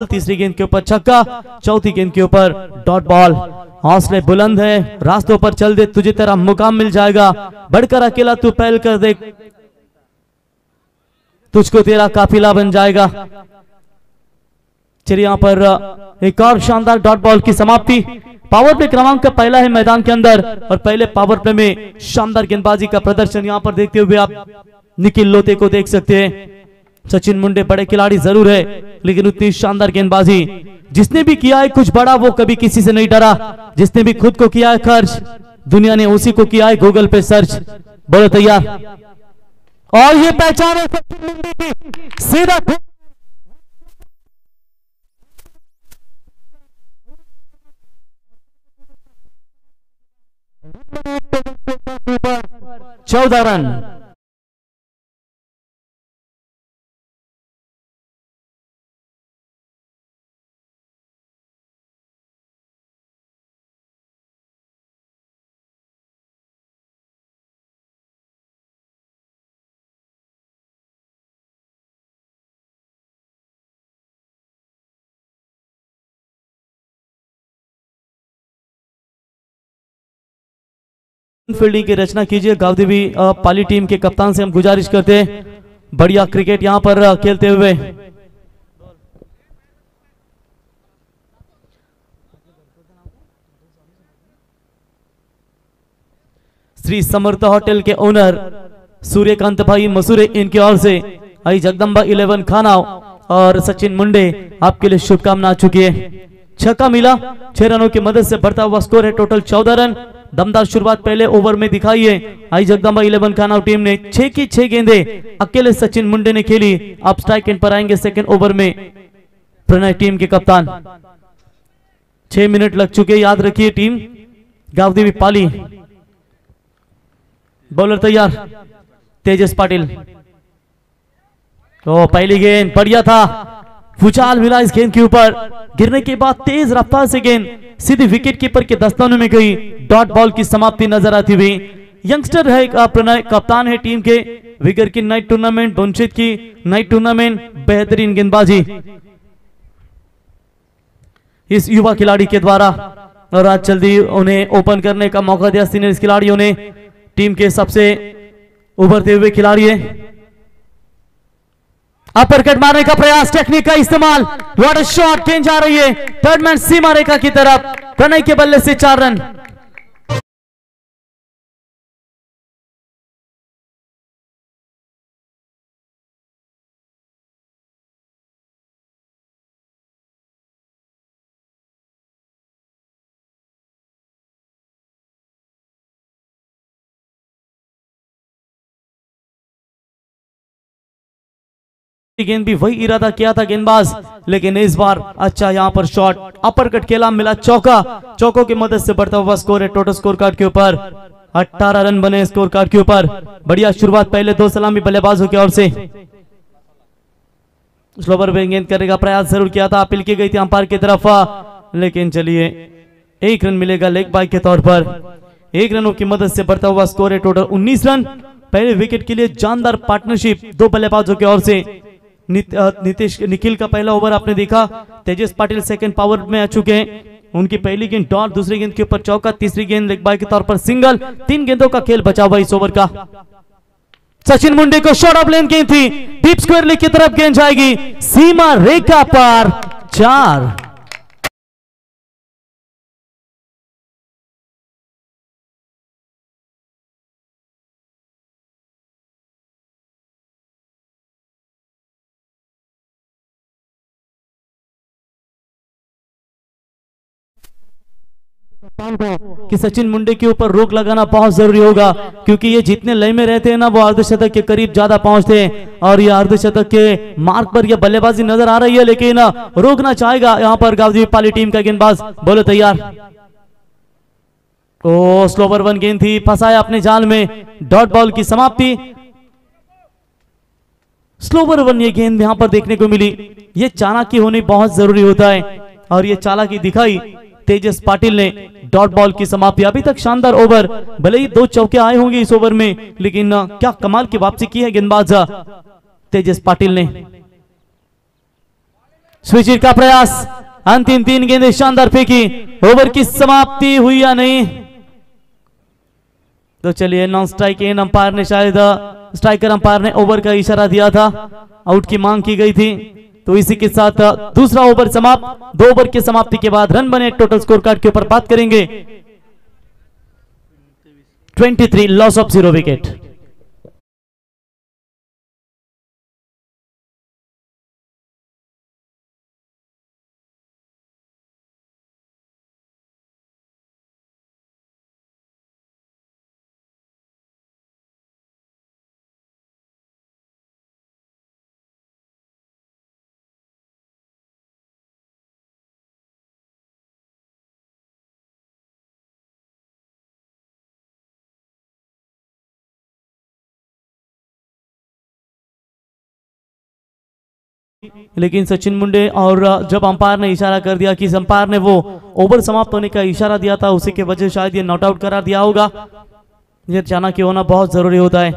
तीसरी गेंद के ऊपर छक्का, चौथी गेंद के ऊपर डॉट बॉल। हौसले बुलंद है, रास्तों पर चल दे, तुझे तेरा मुकाम मिल जाएगा, बढ़कर अकेला तू पहल कर दे, तुझको तेरा काफिला बन जाएगा। चलिए यहाँ पर एक और शानदार डॉट बॉल की समाप्ति। पावर प्ले क्रमांक का पहला है मैदान के अंदर और पहले पावर प्ले में शानदार गेंदबाजी का प्रदर्शन यहाँ पर देखते हुए आप निखिल लोते को देख सकते हैं। सचिन मुंडे बड़े खिलाड़ी जरूर है, लेकिन उतनी शानदार गेंदबाजी जिसने भी किया है कुछ बड़ा, वो कभी किसी से नहीं डरा। जिसने भी खुद को किया है खर्च, दुनिया ने उसी को किया है गूगल पे सर्च। बोलो तैयार, और ये पहचान है सचिन मुंडे की, सीधा ऊपर 14 रन। फील्डिंग की रचना कीजिए। गावदेवी पाली टीम के कप्तान से हम गुजारिश करते हैं, बढ़िया क्रिकेट यहां पर खेलते हुए। श्री समर्थ होटल के ओनर सूर्यकांत भाई मसूरे, इनकी ओर से आई जगदम्बा 11 खानाव और सचिन मुंडे आपके लिए शुभकामना आ चुकी है। छक्का मिला, 6 रनों की मदद से बढ़ता हुआ स्कोर है टोटल 14 रन। दमदार शुरुआत पहले ओवर में दिखाई है आई जगदम्बा 11 खानाव टीम ने। 6 की 6 गेंदें अकेले सचिन मुंडे ने खेली। अब स्ट्राइक एंड पर आएंगे सेकंड ओवर में प्रणय टीम के कप्तान। 6 मिनट लग चुके, याद रखिए टीम गावदेवी पाली। बॉलर तैयार तेजस पाटिल। तो पहली गेंद बढ़िया था, भूचाल मिला इस गेंद के ऊपर, गिरने के बाद तेज रफ्तार से गेंद सीधी विकेट कीपर के दस्तानों में गई। डॉट बॉल की समाप्ति नजर आती हुई। यंगस्टर है प्रणय, कप्तान है टीम के। विगर की नाइट टूर्नामेंट, बुनशित की नाइट टूर्नामेंट, बेहतरीन गेंदबाजी इस युवा खिलाड़ी के द्वारा, और आज जल्दी उन्हें ओपन करने का मौका दिया सीनियर खिलाड़ियों ने। टीम के सबसे उभरते हुए खिलाड़ी है। अपर कट मारने का प्रयास, टेक्निक का इस्तेमाल, व्हाट अ शॉट, गेंद जा रही है थर्ड मैन सीमा रेखा की तरफ। प्रणय के बल्ले से 4 रन। गेंद भी वही इरादा किया था गेंदबाज, लेकिन इस बार अच्छा यहां पर शॉट, अपर कट खेला, मिला चौका। चौकों की मदद से बढ़ता हुआ स्कोर है टोटल स्कोर कार्ड के ऊपर 18 रन बने स्कोर कार्ड के ऊपर। बढ़िया शुरुआत पहले 2 सलामी बल्लेबाजों की ओर से। स्लोवर पे गेंद करने का प्रयास जरूर किया था, अपील की गई थी अंपायर की तरफ, लेकिन चलिए 1 रन मिलेगा लेग बाय के तौर पर। 1 रनों की मदद से बढ़ता हुआ स्कोर है टोटल 19 रन। पहले विकेट के लिए जानदार पार्टनरशिप 2 बल्लेबाजों की ओर से। नीतीश निखिल का पहला ओवर आपने देखा। तेजस पाटिल सेकंड पावर में आ चुके हैं। उनकी पहली गेंद डॉट, दूसरी गेंद के ऊपर चौका, तीसरी गेंद लेग बाय के तौर पर सिंगल। 3 गेंदों का खेल बचा हुआ इस ओवर का। सचिन मुंडे को शॉट ऑफ लेन गेंद थी, डीप स्क्वायर लेग की तरफ गेंद जाएगी, सीमा रेखा पर 4। कि सचिन मुंडे के ऊपर रोक लगाना बहुत जरूरी होगा, क्योंकि ये जितने लय में रहते हैं ना, वो अर्धशतक के करीब ज्यादा पहुंचते हैं। और ये अर्धशतक के मार्ग पर ये बल्लेबाजी नजर आ रही है, लेकिन रोकना चाहेगा यहां पर गावदेवी पाली टीम का गेंदबाज। बोलो तैयार। ओ स्लोवर 1 गेंद थी, फंसाया अपने जाल में। डॉट बॉल की समाप्ति। स्लोवर 1 ये गेंद यहां पर देखने को मिली। ये चालाकी होनी बहुत जरूरी होता है, और ये चालाकी दिखाई तेजस पाटिल ने। डॉट बॉल की समाप्ति। अभी तक शानदार ओवर, भले ही 2 चौके आए होंगे इस ओवर में, लेकिन क्या कमाल की वापसी की है गेंदबाज तेजस पाटिल ने। स्विच का प्रयास, अंतिम 3 गेंदें शानदार फेंकी, ओवर की समाप्ति हुई या नहीं? तो चलिए नॉन स्ट्राइक एंड अंपायर ने शायद स्ट्राइकर अंपायर ने ओवर का इशारा दिया था, आउट की मांग की गई थी। तो इसी के साथ दूसरा ओवर समाप्त। 2 ओवर की समाप्ति के बाद रन बने टोटल स्कोर कार्ड के ऊपर बात करेंगे। 23 लॉस ऑफ 0 विकेट। लेकिन सचिन मुंडे और जब अंपायर ने इशारा कर दिया कि अंपायर ने वो ओवर समाप्त होने का इशारा दिया था, उसी के वजह शायद ये नॉट आउट करार दिया होगा। ये चाणक्य होना बहुत जरूरी होता है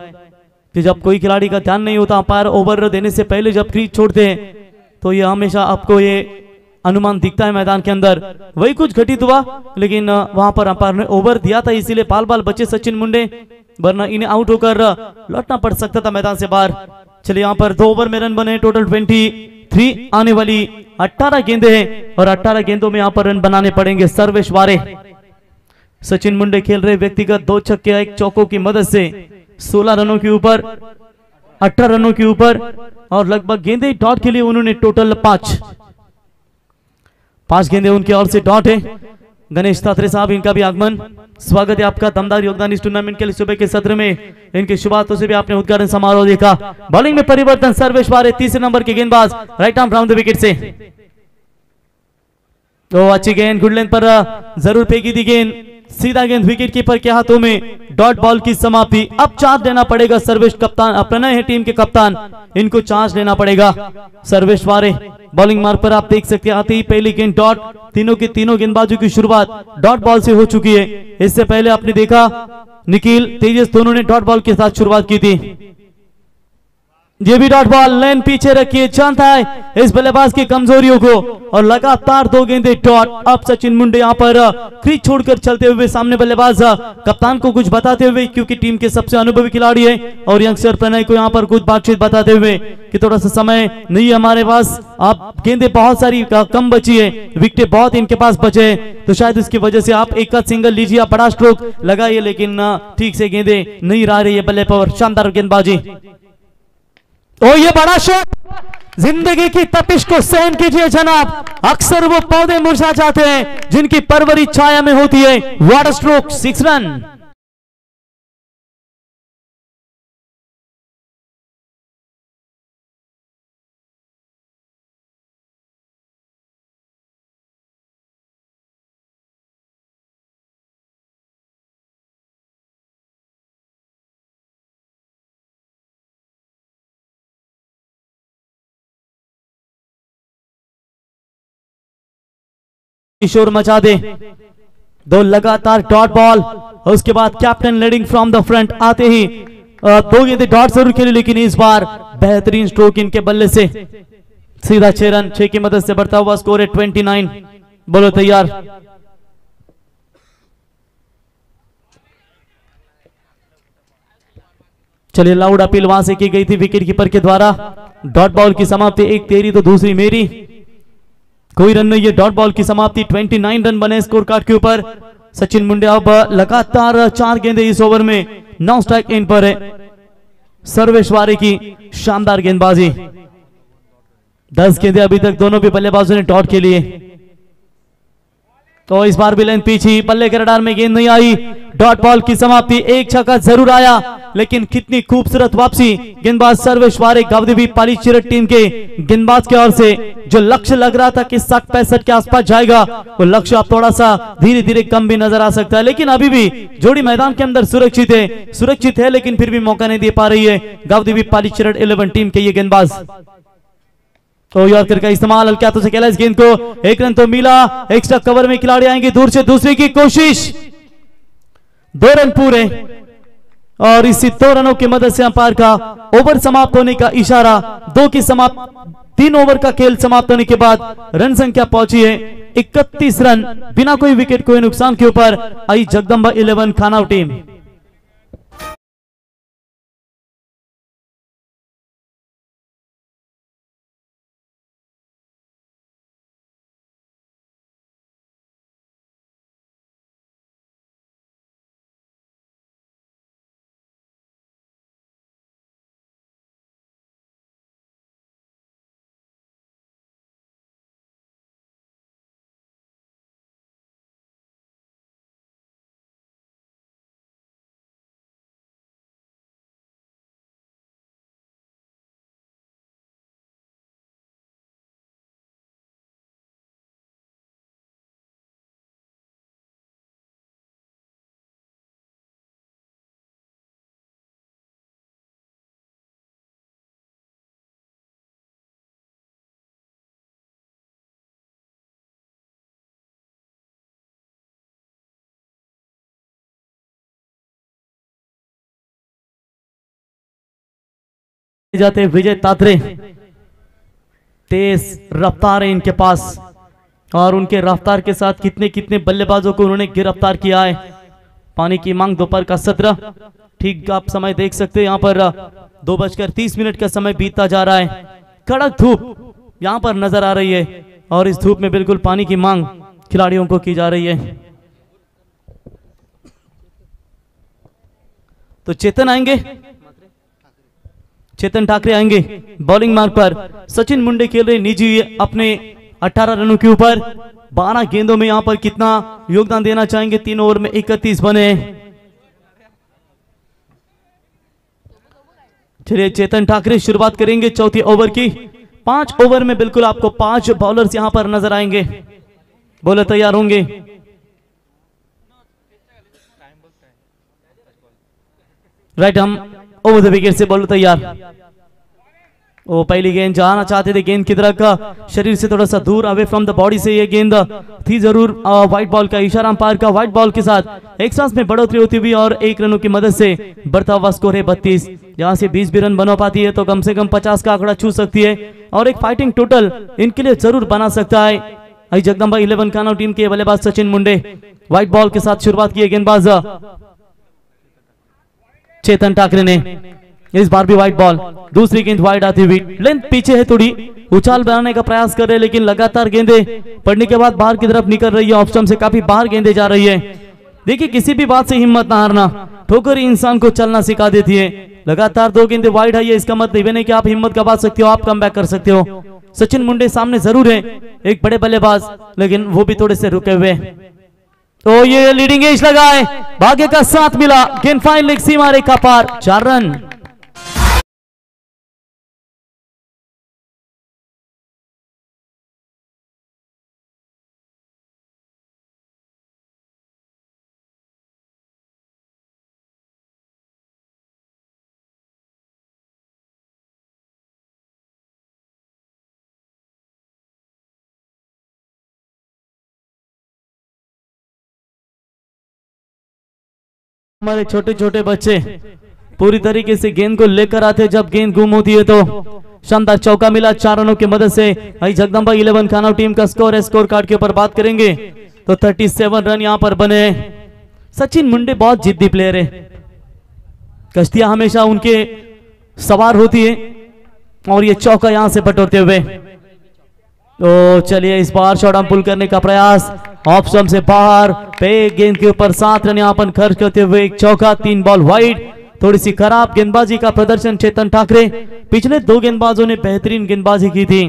कि जब कोई खिलाड़ी का ध्यान नहीं होता, अंपायर ओवर देने से पहले जब क्रीज छोड़ते हैं तो ये हमेशा आपको ये अनुमान दिखता है मैदान के अंदर। वही कुछ घटित हुआ, लेकिन वहां पर अंपायर ने ओवर दिया था, इसीलिए बाल बाल बचे सचिन मुंडे, वरना इन्हें आउट होकर लौटना पड़ सकता था मैदान से बाहर। चलिए यहाँ पर 2 ओवर में रन बने, टोटल 23 आने वाली 18 गेंदें हैं और 18 गेंदों में यहाँ पर रन बनाने पड़ेंगे सर्वेश वारे। सचिन मुंडे खेल रहे व्यक्तिगत 2 छक्के 1 चौकों की मदद से 16 रनों के ऊपर, 18 रनों के ऊपर, और लगभग गेंदे डॉट के लिए उन्होंने टोटल 5 गेंदे उनके ओर से डॉट है। गणेश तात्रे साहब, इनका भी आगमन, स्वागत है आपका। दमदार योगदान इस टूर्नामेंट के लिए सुबह के सत्र में, इनकी शुरुआतों से भी आपने उद्घाटन समारोह देखा। बॉलिंग में परिवर्तन, सर्वेश वारे तीसरे नंबर के गेंदबाज, right arm from the wicket से। तो अच्छी गेंद, गुड लेंथ पर जरूर फेंकी थी गेंद, सीधा गेंद विकेट कीपर के हाथों में, डॉट बॉल की समाप्ति। अब चार्ज लेना पड़ेगा सर्वेश कप्तान, प्रणय है टीम के कप्तान, इनको चार्ज लेना पड़ेगा। सर्वेश वारे बॉलिंग मार्ग पर आप देख सकते हैं, आते ही पहली गेंद डॉट, तीनों के तीनों गेंदबाजों की शुरुआत डॉट बॉल से हो चुकी है। इससे पहले आपने देखा निखिल, तेजस दोनों ने डॉट बॉल के साथ शुरुआत की थी। ये भी डॉट बॉल, लाइन पीछे रखिए, जानता है इस बल्लेबाज की कमजोरियों को, और लगातार 2 गेंदे डॉट। अब सचिन मुंडे यहाँ पर क्रीज छोड़कर चलते हुए सामने बल्लेबाज कप्तान को कुछ बताते हुए, क्योंकि टीम के सबसे अनुभवी खिलाड़ी है, और यंगस्टर प्रणय को यहाँ पर कुछ बातचीत बताते हुए कि थोड़ा सा समय नहीं है हमारे पास, आप गेंदे बहुत सारी कम बची है, विकेट बहुत इनके पास बचे हैं, तो शायद इसकी वजह से आप एक सिंगल लीजिए, आप बड़ा स्ट्रोक लगाइए, लेकिन ठीक से गेंदे नहीं रह रही है बल्ले पर। शानदार गेंदबाजी, ओ ये बड़ा शॉट, जिंदगी की तपिश को सहन कीजिए जनाब। अक्सर वो पौधे मुरझा जाते हैं जिनकी परवरिश छाया में होती है। Water stroke, 6 run. शोर मचा दे, 2 लगातार डॉट बॉल, उसके बाद captain leading from the front, आते ही 2 गेंदें डॉट जरूर खेली, लेकिन इस बार बेहतरीन स्ट्रोक इनके बल्ले से, सीधा 6 रन, 6 की मदद से बढ़ता हुआ स्कोर है 29। बोलो तैयार। चलिए लाउड अपील वहां से की गई थी विकेट कीपर के द्वारा। डॉट बॉल की समाप्ति, एक तेरी तो दूसरी मेरी, कोई रन नहीं, ये डॉट बॉल की समाप्ति। 29 रन बने स्कोर कार्ड के ऊपर। सचिन मुंडे अब लगातार 4 गेंदे इस ओवर में 9 स्ट्राइक एंड पर है। सर्वेश वारे की शानदार गेंदबाजी, 10 गेंदे अभी तक दोनों भी बल्लेबाजों ने डॉट के लिए। तो इस बार भी लाइन पीछे, बल्ले के रडार में गेंद नहीं आई, डॉट बॉल की समाप्ति। एक छक्का जरूर आया, लेकिन कितनी खूबसूरत वापसी गेंदबाज सर्वेश वारे, गावदेवी पाली चिरट टीम के गेंदबाज के ओर से। जो लक्ष्य लग रहा था कि 60-65 के आसपास जाएगा, वो लक्ष्य अब थोड़ा सा धीरे धीरे कम भी नजर आ सकता है, लेकिन अभी भी जोड़ी मैदान के अंदर सुरक्षित है, लेकिन फिर भी मौका नहीं दे पा रही है गावदेवी पाली चिरट 11 टीम के ये गेंदबाज। तो यॉर्कर का इस्तेमाल हल्के हाथों से खेला इस गेंद को, 1 रन तो मिला। एक्स्ट्रा कवर में खिलाड़ी आएंगे, दूर से दूसरे की कोशिश, 2 रन पूरे, और इसी 2 रनों की मदद से अंपायर का ओवर समाप्त होने का इशारा, 2 की समाप्त 3 ओवर का खेल समाप्त होने के बाद रन संख्या पहुंची है 31 रन बिना कोई विकेट कोई नुकसान के ऊपर आई जगदंबा 11 खानाव टीम। जाते विजय तात्रे, तेज रफ्तार है इनके पास और उनके रफ्तार के साथ कितने कितने बल्लेबाजों को उन्होंने गिरफ्तार किया है। पानी की मांग दोपहर का 17 ठीक आप समय देख सकते हैं यहाँ पर 2:30 का समय बीतता जा रहा है। कड़क धूप यहाँ पर नजर आ रही है और इस धूप में बिल्कुल पानी की मांग खिलाड़ियों को की जा रही है। तो चेतन आएंगे, चेतन ठाकरे आएंगे बॉलिंग मार्ग पर। सचिन मुंडे खेल रहे निजी अपने 18 रनों के ऊपर 12 गेंदों में यहां पर कितना योगदान देना चाहेंगे। 3 ओवर में 31 बने। चलिए चेतन ठाकरे शुरुआत करेंगे चौथी ओवर की। 5 ओवर में बिल्कुल आपको 5 बॉलर्स यहां पर नजर आएंगे। बॉलर तैयार होंगे। राइट, हम ओवर द विकेट से बॉलर तैयार। वो पहली गेंद जाना चाहते थे गेंद की तरफ का, शरीर से थोड़ा सा दूर अवे फ्रॉम द बॉडी से ये गेंद थी जरूर। व्हाइट बॉल का इशारा अंपायर का। व्हाइट बॉल के साथ एक सांस में बढ़ोतरी होती हुई और 1 रनों की मदद से बढ़ता हुआ स्कोर है 32। जहां से 20 भी रन बना पाती है तो कम से कम 50 का आंकड़ा छू सकती है और एक फाइटिंग टोटल इनके लिए जरूर बना सकता है। आई जगदंबा 11 खानाव टीम के बल्लेबाज सचिन मुंडे व्हाइट बॉल के साथ शुरुआत की है। गेंदबाज चेतन ठाकरे ने इस बार भी व्हाइट बॉल। दूसरी गेंद वाइड आती हुई, लेंथ पीछे है, थोड़ी उछाल बनाने का प्रयास कर रहे हैं लेकिन लगातार गेंदें पड़ने के बाद बाहर की तरफ निकल रही है। ऑप्शन से काफी बाहर गेंदें जा रही है। देखिए किसी भी बात से हिम्मत ना हारना, ठोकर ही इंसान को चलना सिखा देती है। लगातार 2 गेंदें वाइड आई है, इसका मतलब ये नहीं कि आप हिम्मत गवा सकते हो, आप कम बैक कर सकते हो। सचिन मुंडे सामने जरूर है, एक बड़े बल्लेबाज, लेकिन वो भी थोड़े से रुके हुए। तो ये लीडिंग एज लगा है, भाग्य का साथ मिला। गेंद फाइन लेग सीमा रेखा पार, 4 रन। हमारे छोटे छोटे बच्चे पूरी तरीके से गेंद को लेकर आते, जब गेंद गुम होती है तो शानदार चौका मिला 4 रनों की मदद से। आई जगदंबा 11 खानाव टीम का स्कोर है। स्कोर कार्ड के ऊपर बात करेंगे तो 37 रन यहां पर बने। सचिन मुंडे बहुत जिद्दी प्लेयर है, कश्तियां हमेशा उनके सवार होती है और ये चौका यहां से बटोरते हुए। तो चलिए इस बार शॉट आर्म पुल करने का प्रयास, ऑप्शन से बाहर पे गेंद के ऊपर 7 रन यहाँ पर खर्च करते हुए एक चौका, 3 बॉल वाइड। थोड़ी सी खराब गेंदबाजी का प्रदर्शन चेतन ठाकरे। पिछले 2 गेंदबाजों ने बेहतरीन गेंदबाजी की थी।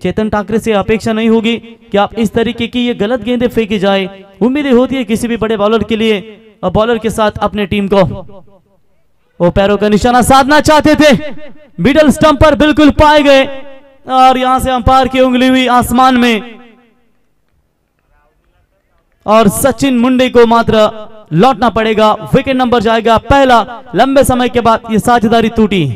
चेतन ठाकरे से अपेक्षा नहीं होगी कि आप इस तरीके की ये गलत गेंदें फेंकी जाए। उम्मीदें होती है किसी भी बड़े बॉलर के लिए और बॉलर के साथ अपने टीम को। वो पैरों का निशाना साधना चाहते थे, मिडल स्टंप पर बिल्कुल पाए गए और यहां से अंपायर की उंगली हुई आसमान में और सचिन मुंडे को मात्र लौटना पड़ेगा। विकेट नंबर जाएगा पहला, लंबे समय के बाद ये साझेदारी टूटी।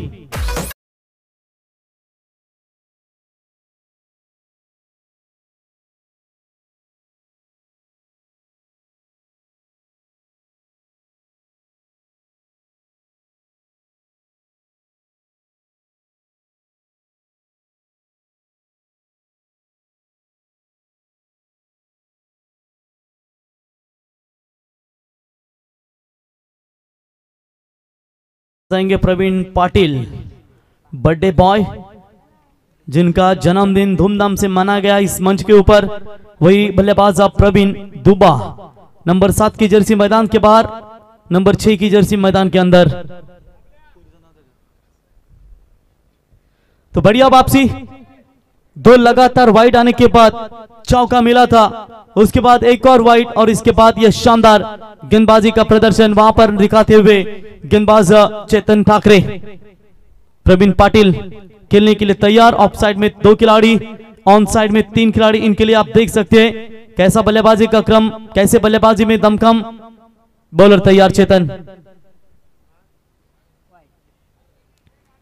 जाएंगे प्रवीण पाटिल, बर्थडे बॉय जिनका जन्मदिन धूमधाम से मना गया इस मंच के ऊपर। वही बल्लेबाज प्रवीण दुबा, नंबर 7 की जर्सी मैदान के बाहर, नंबर 6 की जर्सी मैदान के अंदर। तो बढ़िया वापसी, 2 लगातार वाइड आने के बाद चौका मिला था, उसके बाद एक और वाइड और इसके बाद यह शानदार गेंदबाजी का प्रदर्शन वहां पर दिखाते हुए गेंदबाज चेतन ठाकरे। प्रवीण पाटिल खेलने के लिए तैयार, ऑफ साइड में 2 खिलाड़ी, ऑन साइड में 3 खिलाड़ी। इनके लिए आप देख सकते हैं कैसा बल्लेबाजी का क्रम, कैसे बल्लेबाजी में दमखम। बॉलर तैयार चेतन,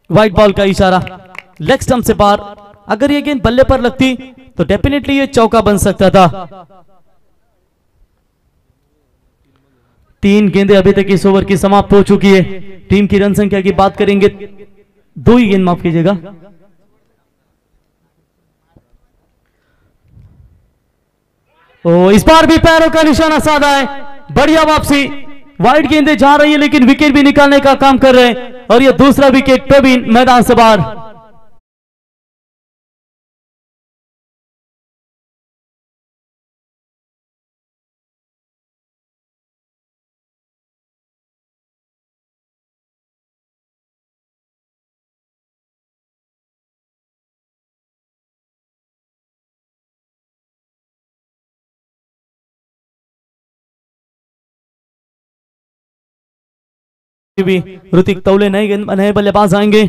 व्हाइट बॉल का इशारा, लेग स्टंप से बाहर। अगर ये गेंद बल्ले पर लगती तो डेफिनेटली ये चौका बन सकता था। 3 गेंदें अभी तक इस ओवर की समाप्त हो चुकी है। टीम की रन संख्या की बात करेंगे, 2 ही गेंद, माफ कीजिएगा। इस बार भी पैरों का निशाना साधा है, बढ़िया वापसी, वाइड गेंदें जा रही है लेकिन विकेट भी निकालने का काम कर रहे हैं और यह दूसरा विकेट प्रवीण मैदान से बाहर। भी ऋतिक तौले नए बल्लेबाज आएंगे।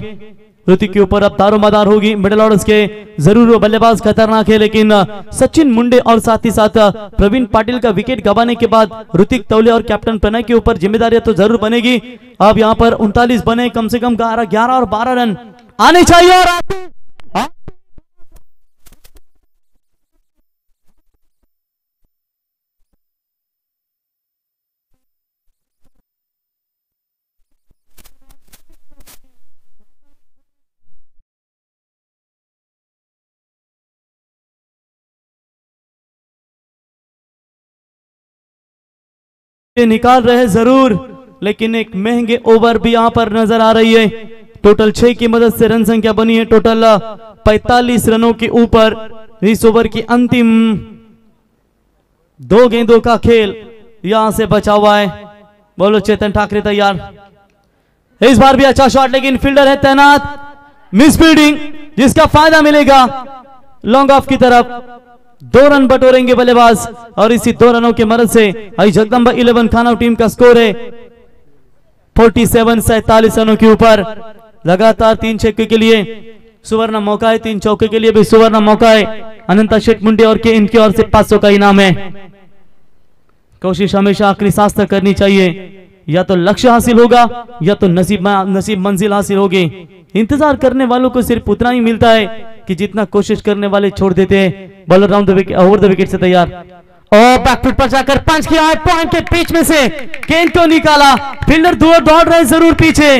ऋतिक के ऊपर अब दारोमदार होगी। मिडिल ऑर्डर्स के जरूर बल्लेबाज खतरनाक है, लेकिन सचिन मुंडे और साथ ही साथ प्रवीण पाटिल का विकेट गंवाने के बाद ऋतिक तौले और कैप्टन प्रणय के ऊपर जिम्मेदारी तो जरूर बनेगी। अब यहां पर 39 बने, कम से कम 11 और 12 रन आने चाहिए। और निकाल रहे जरूर, लेकिन एक महंगे ओवर भी यहां पर नजर आ रही है। टोटल 6 की मदद से रन संख्या बनी है, टोटल 45 रनों के ऊपर। इस ओवर की अंतिम 2 गेंदों का खेल यहां से बचा हुआ है। बोलो चेतन ठाकरे तैयार, इस बार भी अच्छा शॉट, लेकिन फील्डर है तैनात। मिस फील्डिंग जिसका फायदा मिलेगा लॉन्ग ऑफ की तरफ। 2 रन बटोरेंगे बल्लेबाज और इसी 2 रनों की मदद से आई जगदंबा 11 खाना टीम का स्कोर है 47 रनों के ऊपर। लगातार 3 छक्के के लिए सुवर्ण मौका है, 3 चौके के लिए भी सुवर्ण मौका है। अनंता शेठ मुंडे और के इनकी ओर से 500 का इनाम है। कोशिश हमेशा आखिरी सांस तक करनी चाहिए, या तो लक्ष्य हासिल होगा या तो नसीब मंजिल हासिल होगी। इंतजार करने वालों को सिर्फ उतना ही मिलता है कि जितना कोशिश करने वाले छोड़ देते हैं। Bowler round the wicket, over the wicket से तैयार, और बैकफुट पर जाकर पंच किया है, पॉइंट के बीच में से गेंद को निकाला। फील्डर दूर दौड़ रहे जरूर पीछे,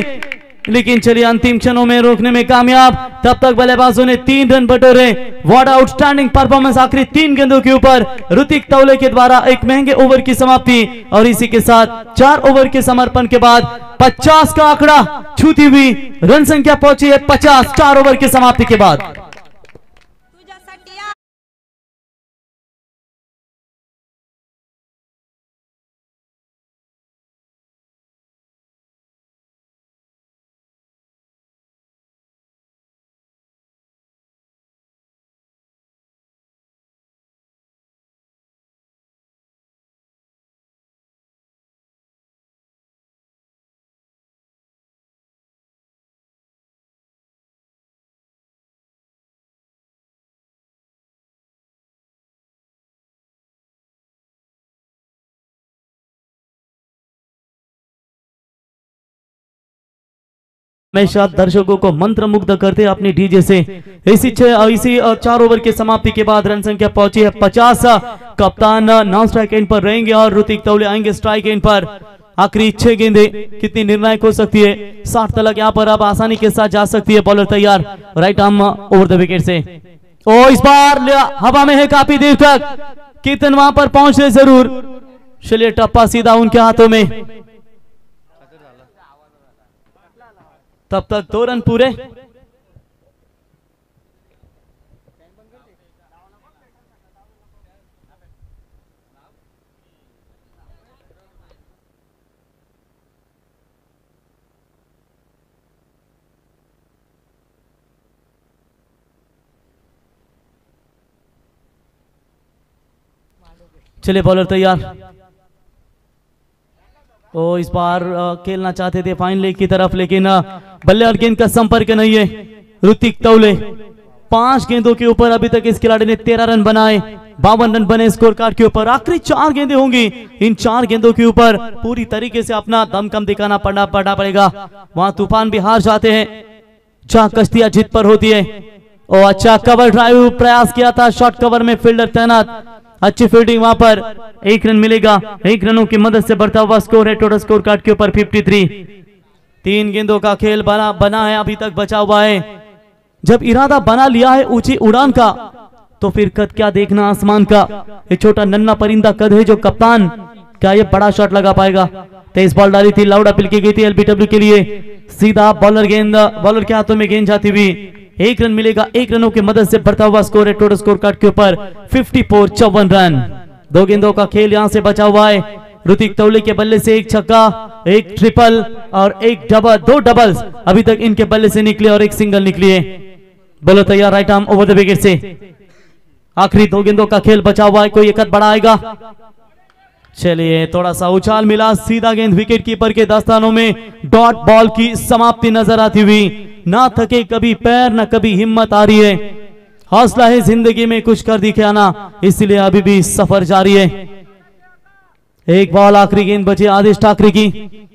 लेकिन चलिए अंतिम क्षणों में रोकने में कामयाब। तब तक बल्लेबाजों ने 3 रन बटोरे। व्हाट आउटस्टैंडिंग परफॉर्मेंस आखिरी 3 गेंदों के ऊपर ऋतिक तौले के द्वारा एक महंगे ओवर की समाप्ति। और इसी के साथ 4 ओवर के समर्पण के बाद 50 का आंकड़ा छूती हुई रन संख्या पहुंची है 50 4 ओवर की समाप्ति के बाद। हमेशा दर्शकों को मंत्र मुग्ध करते अपनी डीजे से। इसी 4 ओवर की समाप्ति के बाद रन संख्या पहुंची है 50। कप्तान नाउ स्ट्राइक एंड पर रहेंगे और ऋतिक तौले आएंगे स्ट्राइक एंड पर। आखिरी 6 गेंदें कितनी निर्णायक हो सकती है। 60 तक यहाँ पर अब आसानी के साथ जा सकती है। बॉलर तैयार, right arm over the wicket से। ओ इस बार हवा में है काफी देर तक, कीर्तन वहां पर पहुंच रहे जरूर। चलिए टप्पा सीधा उनके हाथों में। तब तक 2 रन पूरे। चलिए बॉलर तैयार। ओ इस बार खेलना चाहते थे फाइन लेग की तरफ, लेकिन बल्ले और गेंद का संपर्क नहीं है। ऋतिक तौले 5 गेंदों के ऊपर अभी तक इस खिलाड़ी ने 13 रन बनाए, 52 रन बने स्कोर कार्ड के ऊपर। आखिरी 4 गेंदें होंगी, इन 4 गेंदों के ऊपर पूरी तरीके से अपना दमखम दिखाना पड़ना पड़ेगा। वहां तूफान भी हार जाते हैं जहां कश्तियां जीत पर होती है। और अच्छा कवर ड्राइव प्रयास किया था, शॉर्ट कवर में फील्डर तैनात, अच्छी फील्डिंग वहां पर। 1 रन मिलेगा, 1 रनों की मदद से बढ़ता हुआ स्कोर है टोटल स्कोर कार्ड के ऊपर 53। 3 गेंदों का खेल बना है, अभी तक बचा हुआ है। जब इरादा बना लिया है ऊंची उड़ान का, तो फिर कद क्या देखना आसमान का। ये छोटा नन्ना परिंदा कद है जो कप्तान, क्या ये बड़ा शॉट लगा पाएगा। 23 बॉल डाली थी, लाउड अपील की गई थी एलबीडब्ल्यू के लिए। सीधा बॉलर के हाथों में गेंद जाती हुई। 1 रन मिलेगा, 1 रनों की मदद से बढ़ता हुआ स्कोर है टोटल स्कोर कार्ड के ऊपर 54 रन। 2 गेंदों का खेल यहां से बचा हुआ है। ऋतिक तौले के बल्ले से 1 छक्का, 1 ट्रिपल और 1 डबल, 2 डबल्स अभी तक इनके बल्ले से निकले और 1 सिंगल निकली है। बोलो तैयार, right arm over the wicket से। आखिरी 2 गेंदों का खेल बचा हुआ है, कोई एक बड़ा आएगा। चलिए थोड़ा सा उछाल मिला, सीधा गेंद विकेट कीपर के दस्तानों में। डॉट बॉल की समाप्ति नजर आती हुई। ना थके कभी पैर, ना कभी हिम्मत आ रही है। हौसला है जिंदगी में कुछ कर दिखाना, इसलिए अभी भी सफर जारी है। 1 बॉल, आखिरी गेंद बची आदेश ठाकरे की।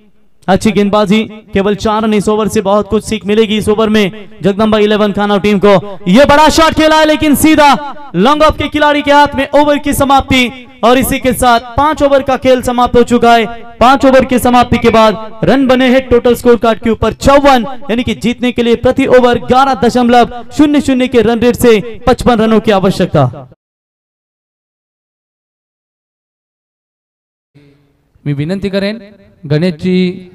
अच्छी गेंदबाजी, केवल 4 रन इस ओवर से बहुत कुछ सीख मिलेगी इस ओवर में जगदम्बा 11 खाना टीम को। यह बड़ा शॉट खेला है, लेकिन सीधा लॉन्ग ऑफ के खिलाड़ी के हाथ में। ओवर की समाप्ति, और इसी के साथ 5 ओवर का खेल समाप्त हो चुका है। 5 ओवर की समाप्ति के बाद रन बने हैं टोटल स्कोर कार्ड के ऊपर 54, यानी कि जीतने के लिए प्रति ओवर 11.00 के रन रेट से 55 रनों की आवश्यकता। मी विनंती करेन गणेशजी,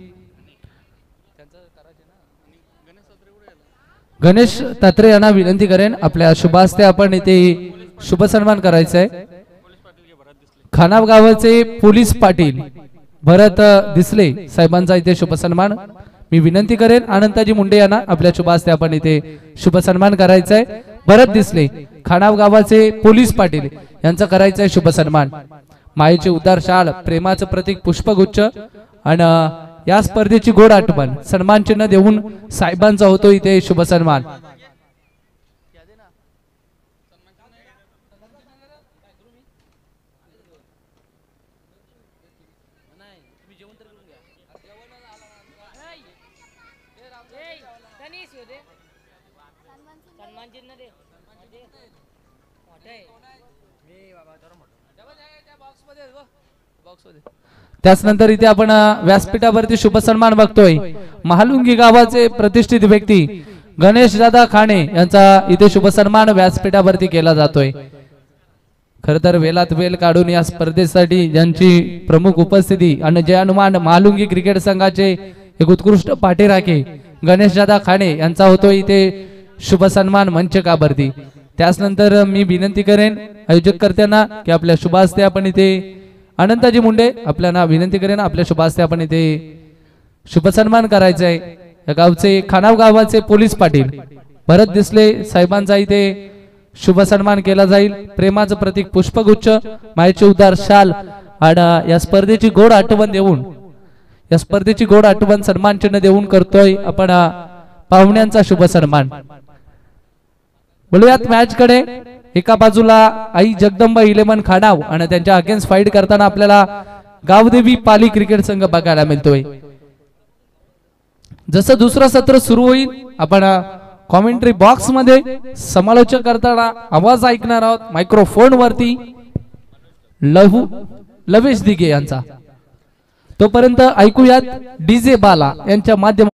गणेश तात्रे यांना विनंती करेन आपल्या शुभास्ते आपण इथे शुभ सन्मान करायचा आहे। खानाव गावाचे पोलीस पाटील भरत दिसले साहेबांचा इथे शुभ सन्मान मी विनंती करेन। अनंताजी मुंडे यांना आपल्या शुभास्ते आपण इथे शुभ सन्मान करायचा आहे। भरत दिसले खानाव गावाचे पोलीस पाटील यांचा करायचा आहे शुभ सन्मान। मायेचे उदार शाल, प्रेमाचं प्रतीक पुष्पगुच्छ आणि या स्पर्धेची गोड आठवण सन्मान चिन्ह देऊन साहेबांचा होतो इथे शुभ सन्मान। त्याचनंतर इथे आपण व्यासपीठावरती शुभ सन्मान बघतोय। महालुंगी गावाचे प्रतिष्ठित व्यक्ती गणेश दादा खाणे यांचा इथे शुभ सन्मान व्यासपीठावरती केला जातोय। खर तर वेलात वेल काढून या स्पर्धेसाठी ज्यांची प्रमुख उपस्थिती आणि जय हनुमान महालुंगी क्रिकेट संघाचे एक उत्कृष्ट पाठीराखे गणेश दादा खाणे यांचा होतो इथे शुभ सन्मान मंच कावरती। त्याचनंतर मी विनंती करेन आयोजककर्त्यांना की आपल्या शुभ हस्ते आपण इथे अनंताजी मुंडे आपल्याला विनंती करेन आपल्या शुभ हस्ते आपण इथे शुभ सन्मान करायचा आहे। या गावचे खानाव गावाचे पोलीस पाटील भरत दिसले साहेबांचा इथे शुभ सन्मान केला जाईल। प्रेमाचं प्रतीक पुष्पगुच्छ, मायेचे उदार शाल आणि या स्पर्धेची गोड आठवण देऊन सन्मान चिन्ह देऊन करतोय आपण पाहुण्यांचा शुभ सन्मान। बोलूयात मॅच कडे। एका बाजूला आई जगदंबा 11 खानाव आणि त्यांच्या अगेन्स्ट फाईट करताना आपल्याला गावदेवी पाली क्रिकेट संघ बघायला मिळतोय। जसं दुसरं सत्र सुरू होईल आपण कॉमेंट्री बॉक्स मध्ये समालोचन करताना आवाज ऐकणार आहोत मायक्रोफोन वरती लवेश दिघे यांचा। तोपर्यंत ऐकूयात डीजे बाला यांच्या माध्यमातून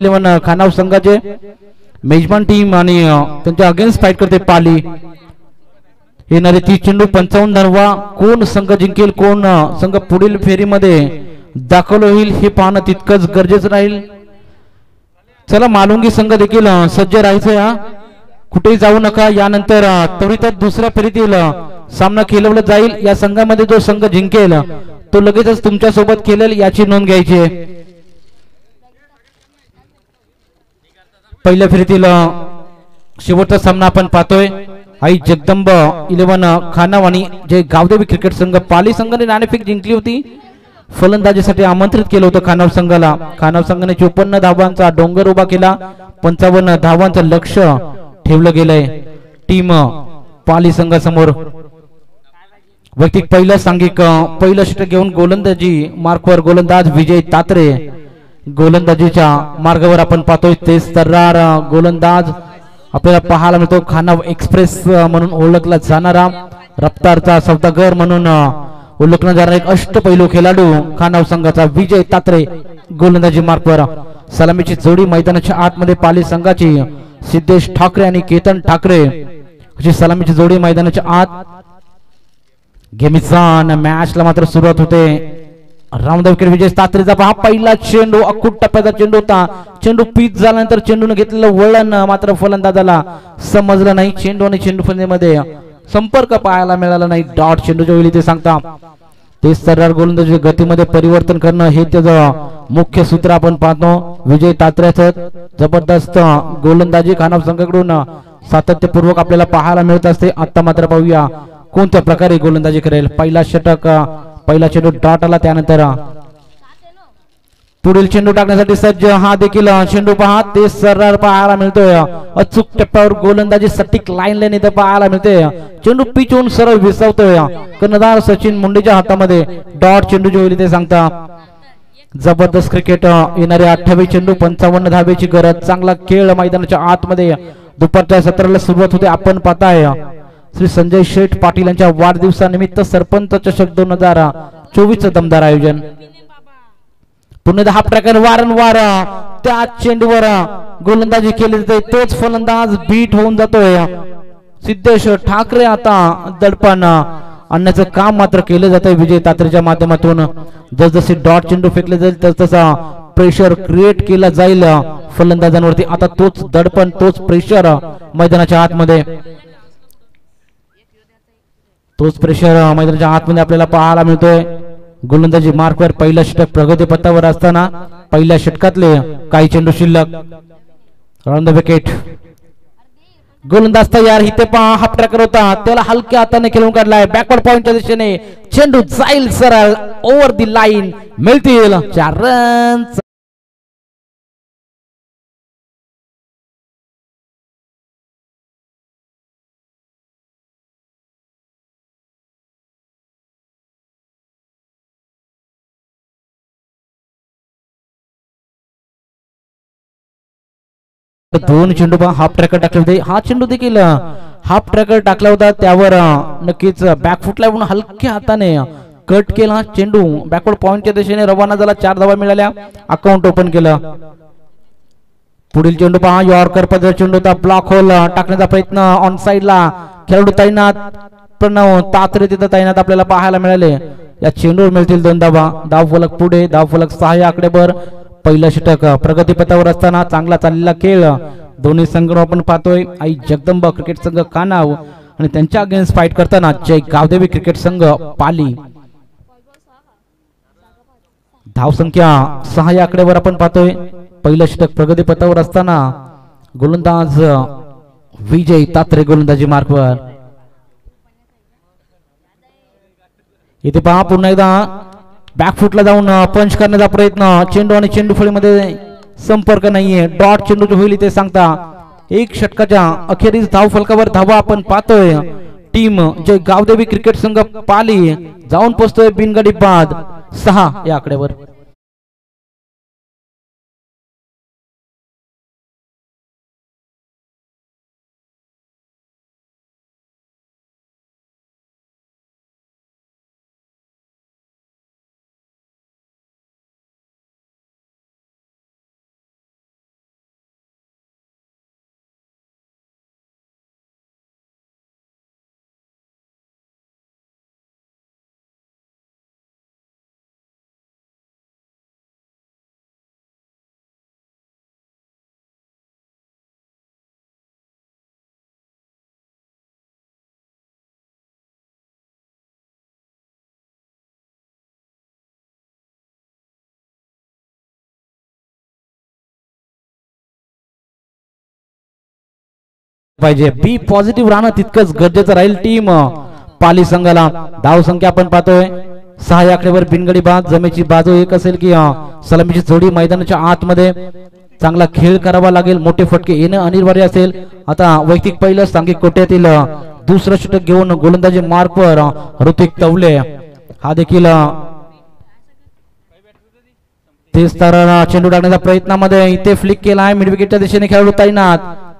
11 खानाव संघाचे मेजबान टीम आणि त्यांच्या अगेन्स्ट फाईट करते पाली. येणारे 30 चेंडू 55 धावा. कोण संघ जिंकेल, कोण संघ पुढील फेरीमध्ये दाखल होईल हे पाहणं तितकंच गरजेचं राहील. चला मालुंगी संघ देखील सज्ज राहायचं या, कुठेही जाऊ नका. यानंतर त्वरितच दुसऱ्या फेरीतील सामना खेळवला जाईल. या संघामध्ये जो संघ जिंकेल तो लगेचच तुमच्या सोबत खेळेल याची नोंद घ्यायची आहे. पहिल्या फेरीतील शेवटचा सामना आपण पाहतोय. आई जगदंब 11 खानाव आणि जे गावदेवी क्रिकेट संघ. पाली संघाने नाणेफेक जिंकली होती. फलंदाजीसाठी आमंत्रित केलं होतं खानाव संघाला. खानाव संघाने 54 धावांचा डोंगर उभा केला. 55 धावांचं लक्ष ठेवलं गेलंय टीम पाली संघासमोर. वैयक्तिक पहिलं सांघिक पहिलं षटक घेऊन गोलंदाजी मार्कवर गोलंदाज विजय तात्रे. गोलंदाजीच्या मार्गावर आपण पाहतोय तेज तर्रार गोलंदाज आपल्याला पाहायला मिळतो. खानाव एक्सप्रेस म्हणून ओळखला जाणारा, रफ्तारचा सौदागर म्हणून ओळखला जाणारा एक अष्टपैलू खेळाडू खानाव संघाचा विजय तात्रे गोलंदाजी मार्कवर. सलामीची जोडी मैदानाच्या आतमध्ये पाली संघाची सिद्धेश ठाकरे आणि केतन ठाकरे अशी सलामीची जोडी मैदानाच्या आत. गेमिझान मॅचला मात्र सुरुवात होते. राऊंड विकेट विजय तात्रेचा पहा पहिला चेंडू अकुट टप्प्याचा चेंडू होता. चेंडू पीच झाल्यानंतर चेंडूने घेतलेलं वळण मात्र फलंदाजाला समजलं नाही. चेंडू आणि चेंडू फलंदाजीमध्ये संपर्क पाहायला मिळाला नाही. डॉट चेंडूच्या वेळी ते सांगता ते सर्रार गोलंदाजी गतीमध्ये परिवर्तन करणं हे त्याचं मुख्य सूत्र आपण पाहतो. विजय तात्रेचं जबरदस्त गोलंदाजी खानाव संघाकडून सातत्यपूर्वक आपल्याला पाहायला मिळत असते. आता मात्र पाहूया कोणत्या प्रकारे गोलंदाजी करेल. पहिला षटक पहिला चेंडू डॉट आला. त्यानंतर पुढील चेंडू टाकण्यासाठी सज्ज. हा देखील चेंडू पहा ते सर्रार पाहायला मिळतोय. अचूक टप्प्यावर गोलंदाजी सटीक लाईन लेन इथे पाहायला मिळते. चेंडू पिच होऊन सरळ विसावतोय. कर्णधार सचिन मुंडेच्या हातामध्ये. डॉट चेंडूची होईल ते सांगता. जबरदस्त क्रिकेट. येणारे 28 चेंडू 55 धावेची गरज. चांगला खेळ मैदानाच्या आतमध्ये. दुपारच्या सत्राला सुरुवात होते. आपण पाहताय श्री संजय शेठ पाटील यांच्या वाढदिवसानिमित्त सरपंच चषक 2024 दमदार आयोजन. पुन्हा हाफ ट्रॅकर वारंवार त्या चेंडूवर गोलंदाजी केली जाते. तोच फलंदाज बीट होऊन जातोय. सिद्धेश ठाकरे आता दडपण आणण्याचं काम मात्र केलं जातंय विजय तात्रेच्या माध्यमातून. जसजसे डॉट चेंडू फेकले जाईल तसतसा प्रेशर क्रिएट केला जाईल फलंदाजांवरती. आता तोच दडपण तोच प्रेशर मैदानाच्या आतमध्ये. तोच प्रेशर मैदानाच्या आतमध्ये आपल्याला पाहायला मिळतोय. गोलंदाजी मार्कवर पहिला षटक प्रगती पथावर असताना पहिल्या षटकातले काही चेंडू शिल्लक. Round the wicket. गोलंदाज तयार. इथे पहा हाफ ट्रॅकर होता त्याला हलक्या हाताने खेळून काढलाय. बॅकवर्ड पॉइंटच्या दिशेने चेंडू जाईल सरळ ओव्हर दी लाईन. मिळतील 4 रन. दोन चेंडू हाफ ट्रॅकर टाकले होते. हा चेंडू देखील हाफ ट्रॅकर टाकला होता. त्यावर नक्कीच बॅकफुटला म्हणून हलक्या हाताने कट केला. चेंडू बॅकवर्ड पॉइंटच्या दिशेने रवाना झाला. 4 धावा मिळाल्या. अकाउंट ओपन केलं. पुढील चेंडू पहा यॉर्कर पद्धतीचा चेंडू होता. ब्लॉक होल टाकण्याचा प्रयत्न ऑन साइडला. खेळाडू तैनात. प्रणव तात्रे तिथं तैनात आपल्याला पाहायला मिळाले. या चेंडूवर मिळतील 2 धावा. धाव फलक पुढे. धाव फलक 6 आकडेवर. पहिलं षटक प्रगतीपथावर असताना चांगला चाललेला खेळ दोन्ही संघ आपण पाहतोय. आई जगदंब क्रिकेट संघ कानाव आणि त्यांच्या अगेन्स्ट फाईट करताना जय गावदेवी क्रिकेट संघ पाली. धाव संख्या 6 या आकड्यावर आपण पाहतोय. पहिलं षटक प्रगतीपथावर असताना गोलंदाज विजय तात्रे गोलंदाजी मार्कवर. इथे पहा पुन्हा एकदा बॅकफुटला जाऊन पंच करण्याचा प्रयत्न. चेंडू आणि चेंडू फळीमध्ये संपर्क नाहीये. डॉट चेंडूची होईल ते सांगता. एक षटकाच्या अखेरीस धाव फलकावर धावा आपण पाहतोय. टीम जय गावदेवी क्रिकेट संघ पाली जाऊन पोहोचतोय बिनगडी बाद 6 या आकड्यावर. पाहिजे. बी पॉझिटिव्ह राहणं तितकंच गरजेचं राहील टीम पाली संघाला. धाव संख्या आपण पाहतोय 6 या आकड्यावर बिनगडी बाद. जमेची बाजू एक असेल की सलामीची जोडी मैदानाच्या आतमध्ये चांगला खेळ करावा लागेल. मोठे फटके येणं अनिवार्य असेल. आता वैयक्तिक पहिलं सांघिक कोट्यातील दुसरं षटक घेऊन गोलंदाजी मार्कवर ऋतिक तवले हा देखील तेच तर चेंडू टाकण्याच्या प्रयत्नामध्ये इथे फ्लिक केला आहे. मिड विकेटच्या दिशेने खेळाडू तैनात.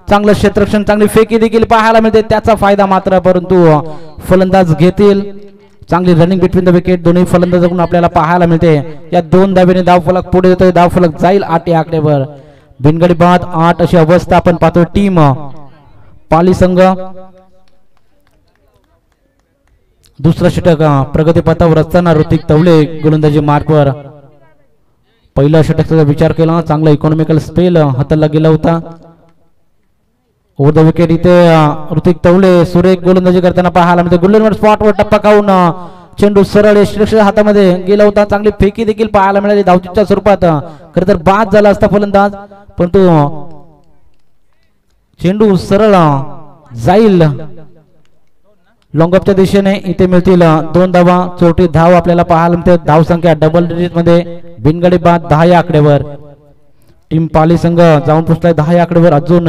चांगलं क्षेत्ररक्षण चांगली फेकी देखील पाहायला मिळते. त्याचा फायदा मात्र परंतु फलंदाज घेतील. चांगली रनिंग बिटवीन द विकेट दोन्ही फलंदाजाकडून आपल्याला पाहायला मिळते. या 2 धावेने धाव फलक पुढे येतोय. धाव फलक जाईल 8 या आकड्यावर. बिनगडी बाद 8 अशी अवस्था आपण पाहतोय टीम पाली संघ. दुसरा षटक प्रगतीपथावर असताना ऋतिक तवले गोलंदाजी मार्कवर. पहिल्या षटकाचा विचार केला. चांगला इकॉनॉमिकल स्पेल हाताला गेला होता. ओव्हर द विकेट इथे ऋतिक तवले सुरेख गोलंदाजी करताना पाहायला मिळते. गोल्डन स्पॉटवर टप्पा खाऊन चेंडू सरळ यष्टीरक्षक हातामध्ये गेला होता. चांगली फेकी देखील पाहायला मिळाली धावचीच्या स्वरूपात. खरं तर बाद झाला असता फलंदाज परंतु चेंडू सरळ जाईल लॉंगअपच्या दिशेने. इथे मिळतील 2 धावा. चौथी धाव आपल्याला पाहायला मिळते. धाव संख्या डबल डिजिट मध्ये. बिनगडी बाद 10 या आकड्यावर. टीम पाली संघ जाऊन पोहोचलाय 10 या आकड्यावर. अजून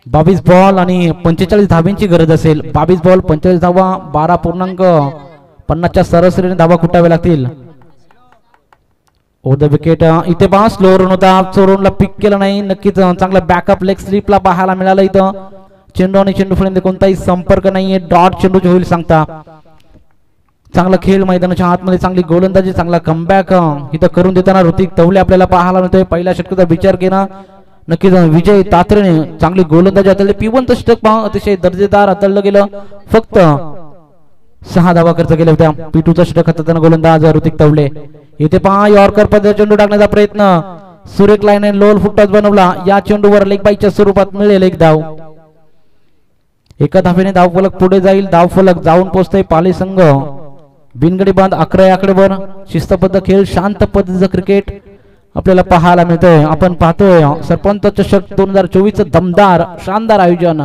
22 बॉल आणि 45 धावांची गरज असेल. 22 बॉल 45 धावा 12.50च्या सरासरीने धावा कुटाव्या लागतील. ओव्हर द विकेट इथे पहा स्लो रन होता. चोरूनला पिक केलं नाही. नक्कीच चांगला बॅकअप लेग स्लिपला पाहायला मिळालं. इथं चेंडू आणि चेंडू फळीमध्ये कोणताही संपर्क नाहीये. डॉट चेंडूचे होईल सांगता. चांगला खेळ मैदानाच्या आतमध्ये. चांगली गोलंदाजी चांगला कमबॅक इथं करून देताना ऋतिक तवले आपल्याला पाहायला मिळतोय. पहिल्या षटकाचा विचार केला नक्कीच विजय तात्रेने चांगली गोलंदाजी हाताळली. पिवंत षटक पहा अतिशय दर्जेदार हाताळलं गेलं. फक्त 6 धावा खर्च केल्या होत्या. P2चा षटक हाताळताना गोलंदाज ऋतिक तवले. इथे पहा यॉर्कर पद्धत चेंडू टाकण्याचा प्रयत्न. सुरेख लाईन लोल फुटटॉस बनवला. या चेंडूवर लेग बाईच्या स्वरूपात मिळेल 1 धाव. एका धावेने धाव फलक पुढे जाईल. धाव फलक जाऊन पोहोचतोय पाली संघ. बिनगडी बाद 11 या आकड्यावर. शिस्तबद्ध खेळ शांत पद्धतीचं क्रिकेट आपल्याला पाहायला मिळतोय. आपण पाहतोय सरपंच चषक 2024 दमदार शानदार आयोजन.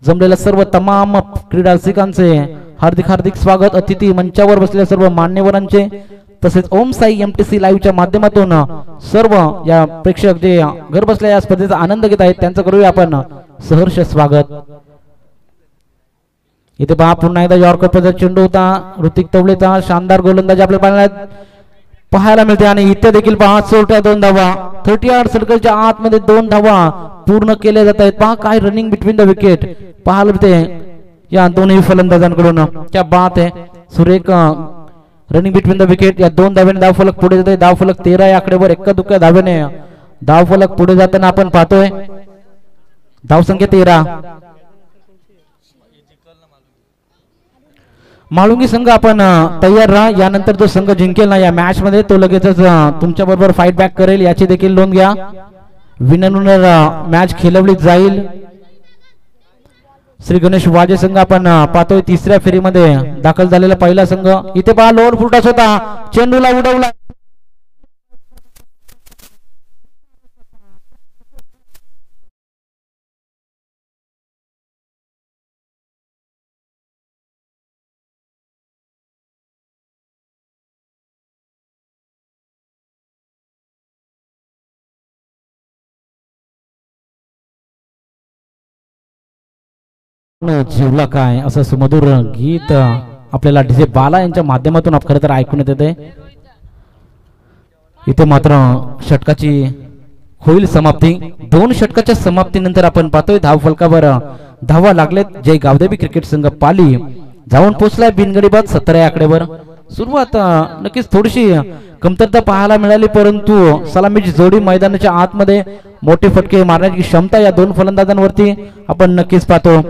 जमलेल्या सर्व तमाम क्रीडा रसिकांचे हार्दिक हार्दिक स्वागत. अतिथी मंचावर बसलेल्या सर्व मान्यवरांचे तसेच ओम साई MTC लाईव्हच्या माध्यमातून सर्व या प्रेक्षक जे घर बसल्या या स्पर्धेचा आनंद घेत आहेत त्यांचं करूया आपण सहर्ष स्वागत. इथे पहा पुन्हा एकदा यॉर्कर पद्धत चेंडू होता. ऋतिक तवलेचा शानदार गोलंदाजी आपल्याला पाहायला मिळते. आणि इथे देखील पहा चोरट्या 2 धावा. 30 सर्कलच्या आतमध्ये 2 धावा पूर्ण केल्या जात आहेत. पहा काय रनिंग बिटवीन द विकेट पाहायला मिळते या दोन्ही फलंदाजांकडून. क्या बात आहे. सुरेख रनिंग बिटवीन द विकेट. या 2 धाव्याने धाव फलक पुढे जाते. धाव फलक 13 या आकड्यावर. एका दुक्या धाव्याने धाव फलक पुढे जाताना आपण पाहतोय. धाव संख्या 13. माळुंगी संघ आपण तयार राहा. यानंतर जो संघ जिंकेल ना या मॅच मध्ये तो लगेचच तुमच्या बरोबर फाईट बॅक करेल याची देखील नोंद घ्या. विनर मॅच खेळवली जाईल. श्री गणेश वाजे संघ आपण पाहतोय 3ऱ्या फेरीमध्ये दाखल झालेला पहिला संघ. इथे पहा लोअर फुटटॉस होता. चेंडूला उडवला. जीवला काय असं सुमधुर गीत आपल्याला डीजे बाला यांच्या माध्यमातून खरं तर ऐकून येते. इथे मात्र षटकाची होईल समाप्ती. 2 षटकाच्या समाप्तीनंतर आपण पाहतोय धाव फलकावर धावा लागलेत. जय गावदेवी क्रिकेट संघ पाली जाऊन पोहोचलाय बिनगडी बाद 17 या आकड्यावर. सुरुवात नक्कीच थोडीशी कमतरता पाहायला मिळाली परंतु सलामीची जोडी मैदानाच्या आतमध्ये मोठे फटके मारण्याची क्षमता या 2 फलंदाजांवरती आपण नक्कीच पाहतो.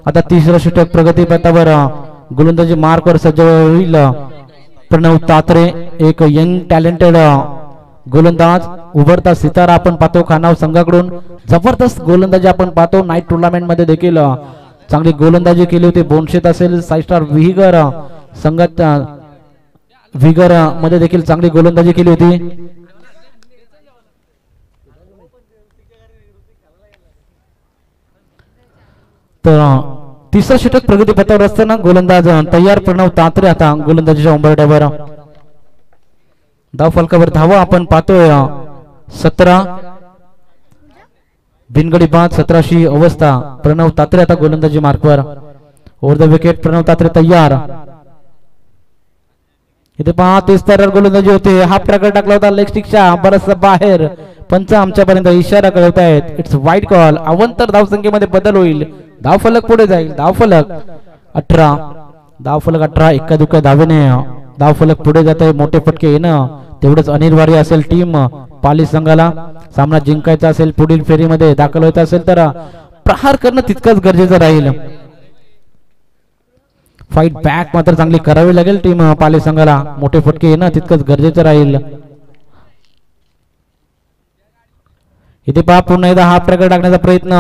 आता 3रं षटक प्रगतीपथावर गोलंदाजी मार्कवर सज्ज होईल प्रणव तात्रे. एक यंग टॅलेंटेड गोलंदाज उभरता सितारा आपण पाहतो खानाव संघाकडून. जबरदस्त गोलंदाजी आपण पाहतो. नाईट टुर्नामेंट मध्ये देखील चांगली गोलंदाजी केली होती. बोनशेत असेल 5 स्टार विहिगर संघात विगर मध्ये देखील चांगली गोलंदाजी केली होती. तर तिसरं षटक प्रगती पथावर असताना गोलंदाज तयार प्रणव तात्रे आता गोलंदाजीच्या उंबरठ्यावर धाव फलकावर धावा आपण पाहतोय 17 बिनगडी बाद 17शी अवस्था प्रणव तात्रे आता गोलंदाजी मार्कवर ओव्हर द विकेट प्रणव तात्रे तयार इथे पहा 30 गोलंदाजी होते हाफ ट्रॅकर टाकला होता लेग स्टिकच्या बरस बाहेर पंच आमच्यापर्यंत इशारा कळवत आहेत इट्स वाईट कॉल अवंतर धावसंख्येमध्ये बदल होईल धाव फलक पुढे जाईल धाव फलक 18 एका दुका धावेने धाव फलक पुढे जात आहे मोठे फटके येणं तेवढंच अनिवार्य असेल टीम पाली संघाला सामना जिंकायचा असेल पुढील फेरीमध्ये दाखल व्हायचा असेल तर प्रहार करणं तितकंच गरजेचं राहील फाईट बॅक मात्र चांगली करावी लागेल टीम पाली संघाला मोठे फटके येणं तितकंच गरजेचं राहील इथे पहा पुन्हा एकदा हाफ ट्रॅकर टाकण्याचा प्रयत्न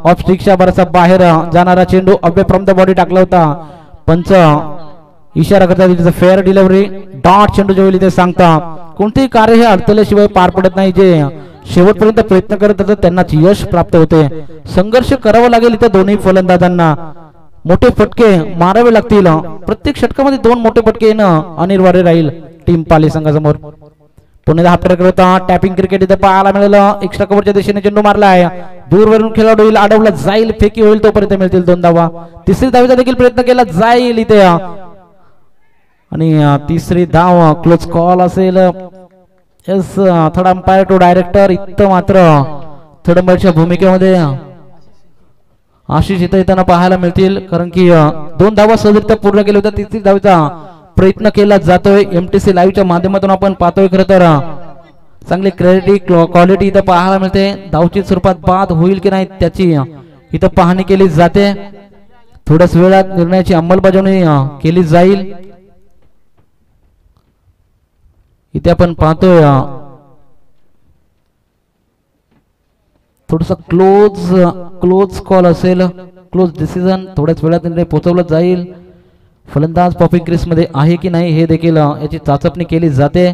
ऑफ स्टिकच्या बराचसा बाहेर जाणारा चेंडू अवे फ्रॉम द बॉडी टाकला होता पंच इशारा करतात फेअर डिलिव्हरी डॉट चेंडू जेवढी ते सांगता कोणतेही कार्य हे अडथळ्याशिवाय पार पडत नाही जे शेवटपर्यंत प्रयत्न करत असतात त्यांनाच यश प्राप्त होते संघर्ष करावा लागेल इथे दोन्ही फलंदाजांना मोठे फटके मारावे लागतील प्रत्येक षटकामध्ये 2 मोठे फटके येणं अनिवार्य राहील टीम पाली संघासमोर पुन्हा हाफ ट्रॅकर होता टॅपिंग क्रिकेट इथे पाहायला मिळालं एक्स्ट्रा कव्हरच्या दिशेने चेंडू मारलाय दूरवरून खेळाडू होईल अडवला जाईल फेकी होईल तोपर्यंत मिळतील 2 धावा तिसरी धावेचा देखील प्रयत्न केला जाईल इथे आणि तिसरी धाव क्लोज कॉल असेल yes third umpire to director इथं मात्र थर्ड अंपायरच्या भूमिकेमध्ये आशिष इथं येताना पाहायला मिळतील कारण की 2 धावा सहजरित्या पूर्ण केल्या होत्या तिसरी धावेचा प्रयत्न केला जातोय एमटीसी लाईव्हच्या माध्यमातून आपण पाहतोय खरं तर चांगली क्वालिटी इथं पाहायला मिळते धावची स्वरूपात बाद होईल की नाही त्याची इथं पाहणी केली जाते थोड्याच वेळात निर्णयाची अंमलबजावणी केली जाईल इथे आपण पाहतोय थोडस क्लोज कॉल असेल क्लोज डिसिजन थोड्याच वेळात निर्णय पोहोचवला जाईल फलंदाज पॉपिंग क्रीज मध्ये आहे की नाही हे देखील याची चाचपणी केली जाते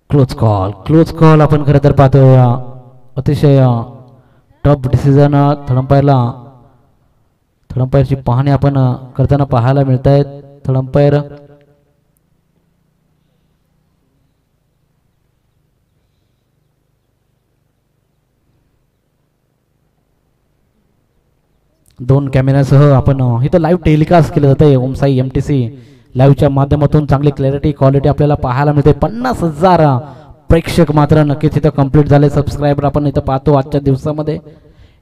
क्लोज कॉल आपण खरं तर पाहतोय अतिशय टफ डिसिजन थर्ड अंपायरची पाहणी आपण करताना पाहायला मिळत आहेत थर्ड अंपायर दोन कॅमेऱ्यासह आपण इथं लाईव्ह टेलिकास्ट केलं जात आहे ओमसाई एमटीसी लाईव्हच्या माध्यमातून चांगली क्वालिटी आपल्याला पाहायला मिळते 50,000 प्रेक्षक मात्र नक्कीच इथं कंप्लीट झाले सबस्क्रायबर आपण इथं पाहतो आजच्या दिवसामध्ये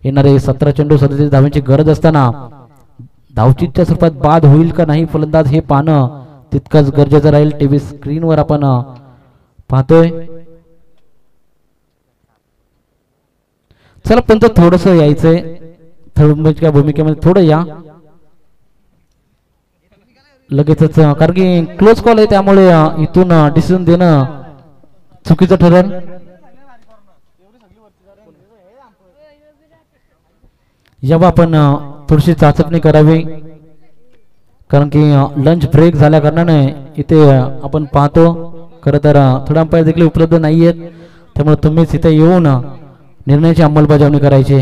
येणारे 17 चेंडू 37 धावांची गरज असताना धावचीच्या स्वरूपात बाद होईल का नाही फलंदाज हे पाहणं तितकंच गरजेचं राहील टीव्ही स्क्रीनवर आपण पाहतोय चला पण थोडस यायचंय थर्ड भूमिकेमध्ये थोडं या लगेचच कारण की क्लोज कॉल आहे त्यामुळे इथून डिसिजन देणं चुकीचं ठरेल जेव्हा आपण थोडीशी चाचपणी करावी कारण की लंच ब्रेक झाल्या कारणाने इथे आपण पाहतो खरं तर थोडा अंपायर देखील उपलब्ध नाही आहेत त्यामुळे तुम्हीच इथे येऊन निर्णयाची अंमलबजावणी करायची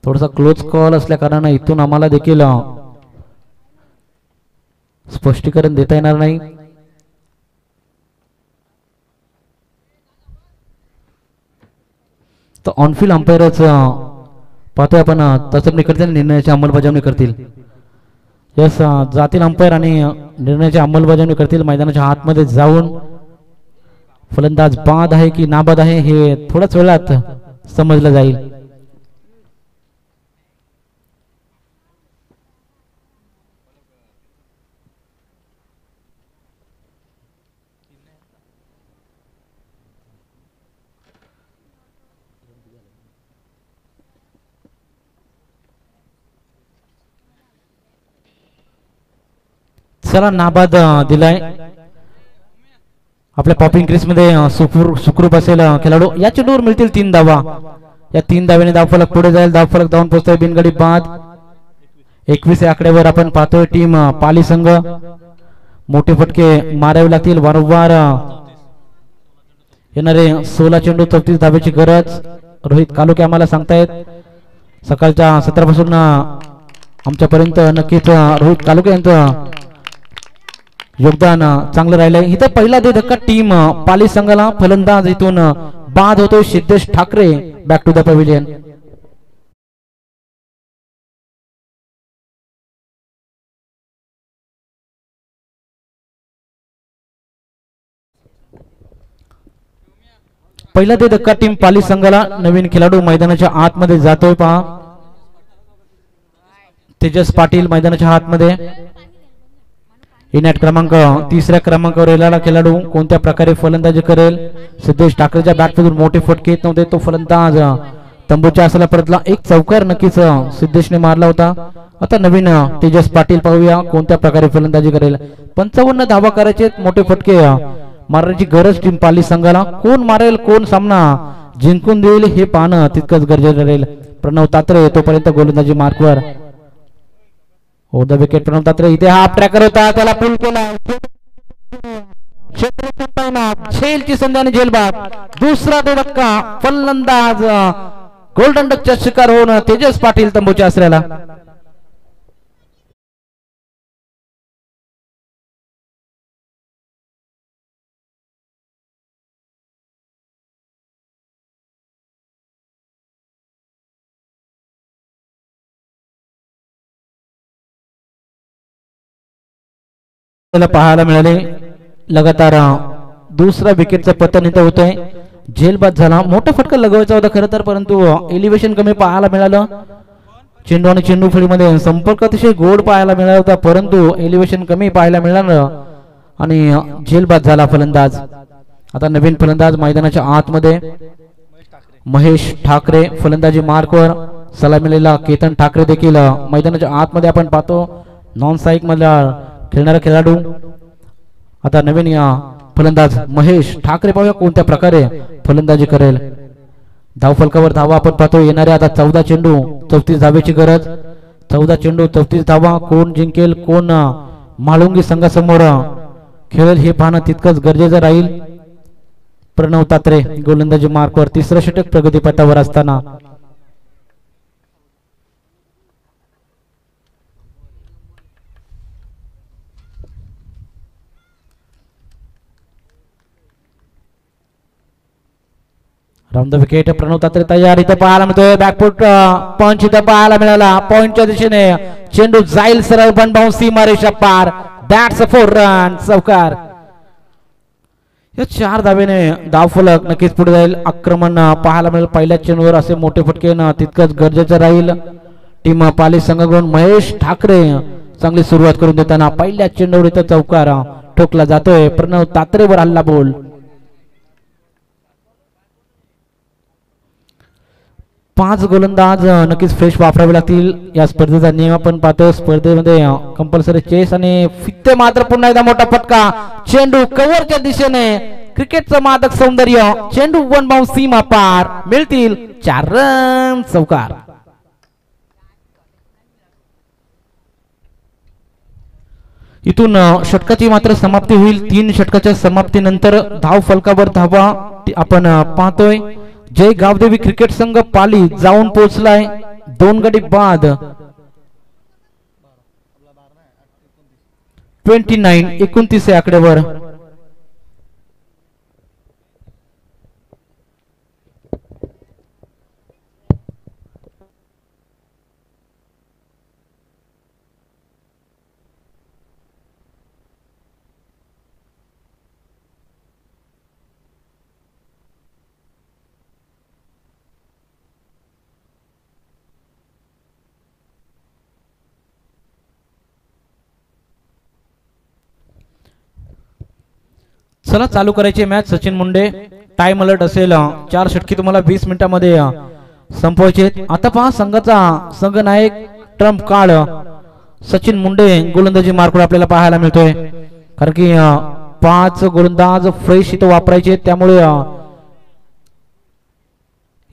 थोडासा क्लोज कॉल असल्या कारणाने इथून आम्हाला देखील स्पष्टीकरण देता येणार नाही तर ऑनफिल्ड अंपायरच पाहतोय आपण चाचपणी करतील निर्णयाची अंमलबजावणी करतील यस जातील अंपायर आणि निर्णयाची अंमलबजावणी करतील मैदानाच्या आतमध्ये जाऊन फलंदाज बाद आहे की नाबाद आहे हे थोड्याच वेळात समजलं जाईल चला नाबाद दिलाय आपल्या पॉपिंग क्रीज मध्ये सुखरूप असेल खेळाडू या चेंडूवर मिळतील 3 धावा या 3 धाव्याने धावफलक पुढे जाईल धावफलक धावून पोहोचतोय बिनगडी बाद 21 या आकड्यावर आपण पाहतोय टीम पाली संघ मोठे फटके मारावे लागतील वारंवार. येणारे 16 चेंडू 34 धाब्याची गरज रोहित कालुके आम्हाला सांगतायत. सकाळच्या सत्रापासून आमच्यापर्यंत नक्कीच रोहित कालुके यांचं योगदान चांगलं राहिलंय. इथं पहिला धक्का टीम पाली संघाला फलंदाज इथून बाद होतोय Siddhesh Thackeray. Back to the pavilion. पहिला धक्का टीम पाली संघाला. नवीन खेळाडू मैदानाच्या आतमध्ये जातोय पहा. तेजस पाटील मैदानाच्या आतमध्ये. इनॅट क्रमांक 3ऱ्या क्रमांकावर येणारा खेळाडू कोणत्या प्रकारे फलंदाजी करेल. सिद्धेश ठाकरेच्या बॅटमधून मोठे फटके येत नव्हते. तो फलंदाज तंबूच्या आसला परतला. एक चौकार नक्कीच सिद्धेशने मारला होता. आता नवीन तेजस पाटील पाहूया कोणत्या प्रकारे फलंदाजी करेल. 55 धावा करायचे. मोठे फटके मारण्याची गरज टीम पाली संघाला. कोण मारेल कोण सामना जिंकून देईल हे पाहणं तितकंच गरजेचं राहील. प्रणव तात्रे तोपर्यंत गोलंदाजी मार्कवर. The wicket Pranav Tatre. इथे हा ट्रॅकर होता त्याला पुल केला. झेलची संधी आणि झेलबाद. दुसरा धक्का फलंदाज गोल्डन डकचा शिकार होऊन तेजस पाटील तंबूच्या आसऱ्याला. पाहायला मिळाले. लगातार दुसरा विकेटचं पतन इथं होतंय. झेलबाद झाला. मोठा फटका लगवायचा होता खरं तर, परंतु एलिव्हेशन कमी पाहायला मिळालं. चेंडू आणि चेंडू फळीमध्ये संपर्क अतिशय गोड पाहायला मिळाला होता, परंतु एलिव्हेशन कमी पाहायला मिळालं आणि झेलबाद झाला फलंदाज. आता नवीन फलंदाज मैदानाच्या आतमध्ये महेश ठाकरे फलंदाजी मार्कवर. सलामीला केतन ठाकरे देखील मैदानाच्या आतमध्ये आपण पाहतो. नॉन स्ट्राईक मधला खेळणारा खेळाडू. आता नवीन फलंदाज महेश ठाकरे पाहूया कोणत्या प्रकारे फलंदाजी करेल. धावफलकावर धावा आपण पाहतो. येणारे आता 14 चेंडू 34 धावेची गरज. 14 चेंडू 34 धावा. कोण जिंकेल कोण म्हाळुंगी संघासमोर खेळेल हे पाहणं तितकंच गरजेचं राहील. प्रणव तात्रे गोलंदाजी मार्कवर. तिसरं षटक प्रगतीपथावर असताना राऊंड द विकेट. प्रणव तात्रे तयार. इथं पाहायला मिळतोय बॅकफुट पंच इथं पाहायला मिळाला. पॉइंटच्या दिशेने चेंडू जाईल सरळ पण बाउन सीमारेषा पार. That's a 4 run. चौकार. या 4 धावेने धावफलक नक्कीच पुढे जाईल. आक्रमण पाहायला मिळेल पहिल्या चेंडूवर. असे मोठे फटके तितकंच गरजेचं राहील. टीम पाली संघाकडून महेश ठाकरे चांगली सुरुवात करून देताना पहिल्या चेंडूवर इथं चौकार ठोकला जातोय. प्रणव तात्रेवर हल्ला बोल. 5 गोलंदाज नक्कीच फ्रेश वापरावे लागतील. या स्पर्धेचा नियम आपण पाहतो. स्पर्धेमध्ये कंपल्सरी चेस आणि फित्ते मात्र पुन्हा एकदा मोठा फटका. चेंडू कव्हरच्या दिशेने. क्रिकेटचं मादक सौंदर्य. चेंडू 1 बाउंस सीमा पार. मिळतील 4 रन. चौकार. इथून षटकाची मात्र समाप्ती होईल. 3 षटकाच्या समाप्तीनंतर धाव फलकावर धावा आपण पाहतोय. जय गावदेवी क्रिकेट संघ पाली जाऊन पोहोचलाय 2 गडी बाद. 29 आकड्यावर. चला चालू करायची match. Sachin Munde. Time alert असेल. 4 षटके तुम्हाला 20 मिनिटांमध्ये संपवायचे. आता पहा संघाचा संघनायक ट्रम्प कार्ड सचिन मुंडे गोलंदाजी मार्कवर आपल्याला पाहायला मिळतोय. कारण की 5 गोलंदाज फ्रेश इथं वापरायचे, त्यामुळे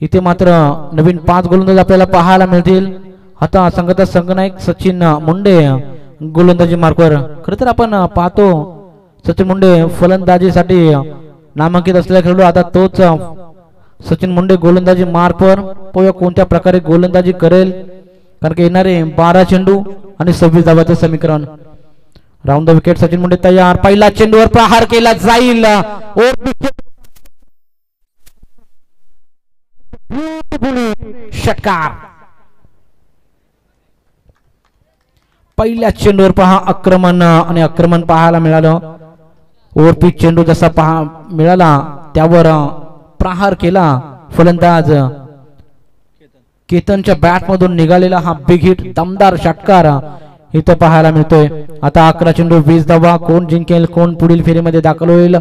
इथे मात्र नवीन 5 गोलंदाज आपल्याला पाहायला मिळतील. आता संघाचा संघनायक सचिन मुंडे गोलंदाजी मार्कवर. खरं तर आपण पाहतो सचिन मुंडे फलंदाजीसाठी नामांकित असलेला खेळाडू, आता तोच सचिन मुंडे गोलंदाजी मार्कवर. पाहूया कोणत्या प्रकारे गोलंदाजी करेल, कारण की येणारे 12 चेंडू आणि 26 धावांचे समीकरण. Round the wicket Sachin Munde तयार. पहिला चेंडूवर प्रहार केला जाईल. षटकार. पहिल्या चेंडूवर पहा आक्रमण आणि आक्रमण पाहायला मिळालं. ओव्हरपिच चेंडू जसा मिळाला त्यावर प्रहार केला फलंदाज केतनच्या बॅट मधून निघालेला हा बिग हिट, दमदार षटकार इथं पाहायला मिळतोय. आता 11 चेंडू 20 धावा. कोण जिंकेल, कोण पुढील फेरीमध्ये दाखल होईल,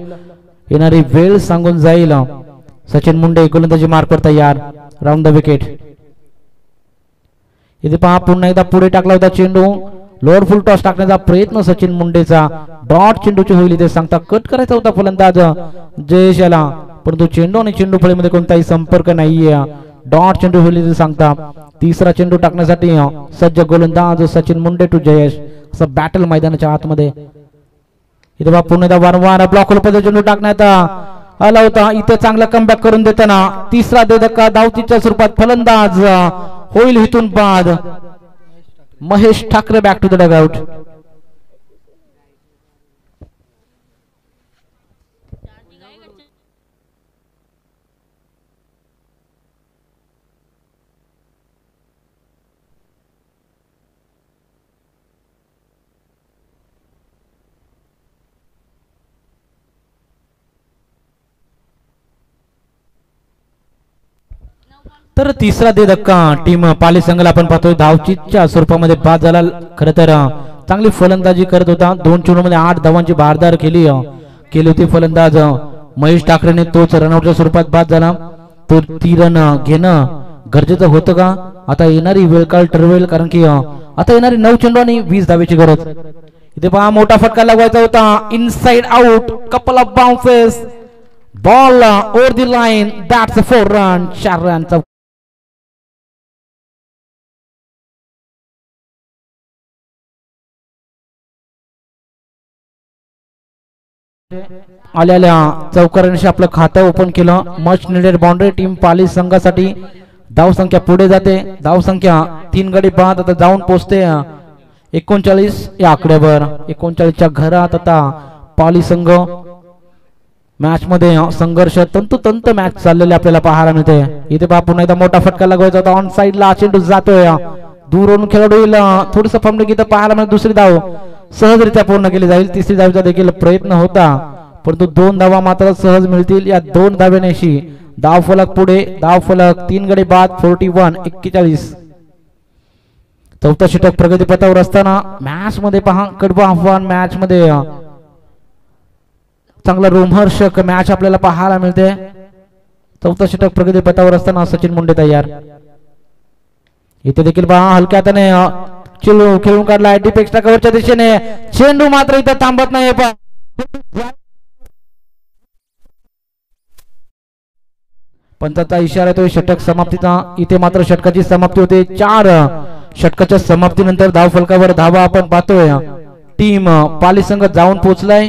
येणारी वेळ सांगून जाईल. सचिन मुंडे गोलंदाजी मार्कवर तयार. Round the wicket. इथे पहा पुन्हा एकदा पुढे टाकला होता चेंडू. लोअर फुल टॉस टाकण्याचा प्रयत्न सचिन मुंडेचा. डॉट चेंडूची होईल इथे सांगता. कट करायचा होता फलंदाज जयेश याला, परंतु चेंडू आणि चेंडू फळीमध्ये कोणताही संपर्क नाहीये. डॉट चेंडू होईल इथे सांगता. तिसरा चेंडू टाकण्यासाठी सज्ज गोलंदाज सचिन मुंडे टू जयेश. असं बॅटल मैदानाच्या आतमध्ये. इथे पहा पुन्हा एकदा वारंवार ब्लॉक होल चेंडू टाकण्यात आला होता. इथे चांगला कमबॅक करून देताना तिसरा धक्का धावतीच्या स्वरूपात फलंदाज होईल इथून बाद. Mahesh Thackeray back to the dugout. तर तिसरा धक्का टीम पाली संघाला आपण पाहतोय धावचीच्या स्वरूपामध्ये बाद झाला. खरं तर चांगली फलंदाजी करत होता. 2 चेंडूमध्ये 8 धावांची भारदार केली होती फलंदाज महेश ठाकरेने. तोच रनआउटच्या स्वरूपात बाद झाला. तो 3 रन घेणं गरजेचं होतं का? आता येणारी वेळ काळ ठरवेल, कारण की आता येणारी 9 चेंडू आणि 20 धावेची गरज. इथे पहा मोठा फटका लागवायचा होता. Inside out, couple of bounces, ball over the line. That's a 4 run. 4 रनचा आलेल्या चौकारांशी आपलं खातं ओपन केलं. Much needed boundary team Pali संघासाठी. धाव संख्या पुढे जाते. धाव संख्या 3 गडी बाद आता जाऊन पोहोचते 39 या आकड्यावर. 39च्या घरात आता पाली संघ. मॅच मध्ये संघर्ष तंतोतंत मॅच चाललेले आपल्याला पाहायला मिळते. इथे पहा पुन्हा एकदा मोठा फटका लागवायचा होता. ऑन साइड ला चेंडू जातोय. दूरवरून खेळाडू येईल. थोडस फमणूक इथं पाहायला मिळते. दुसरी धाव सहजरित्या पूर्ण केली जाईल. तिसरी धावेचा देखील प्रयत्न होता, परंतु 2 धावा मात्र सहज मिळतील. या 2 धावेनेशी धाव फलक पुढे. धाव फलक 3 गडी बाद. 41-41. चौथा षटक प्रगतीपथावर असताना मॅच मध्ये पहा कडवं आव्हान. मॅच मध्ये चांगला रोमहर्षक मॅच आपल्याला पाहायला मिळते. चौथा षटक प्रगतीपथावर असताना सचिन मुंडे तयार. इथे देखील पहा हलक्या हाताने चेंडू खेळून काढला डीप एक्स्ट्रा कव्हरच्या दिशेने. चेंडू मात्र इथं थांबत नाही. पंचाचा इशारा येतोय षटक समाप्तीचा. इथे मात्र षटकाची समाप्ती होते. 4 षटकाच्या समाप्तीनंतर धाव फलकावर धावा आपण पाहतोय. टीम पाली संघ जाऊन पोहोचलाय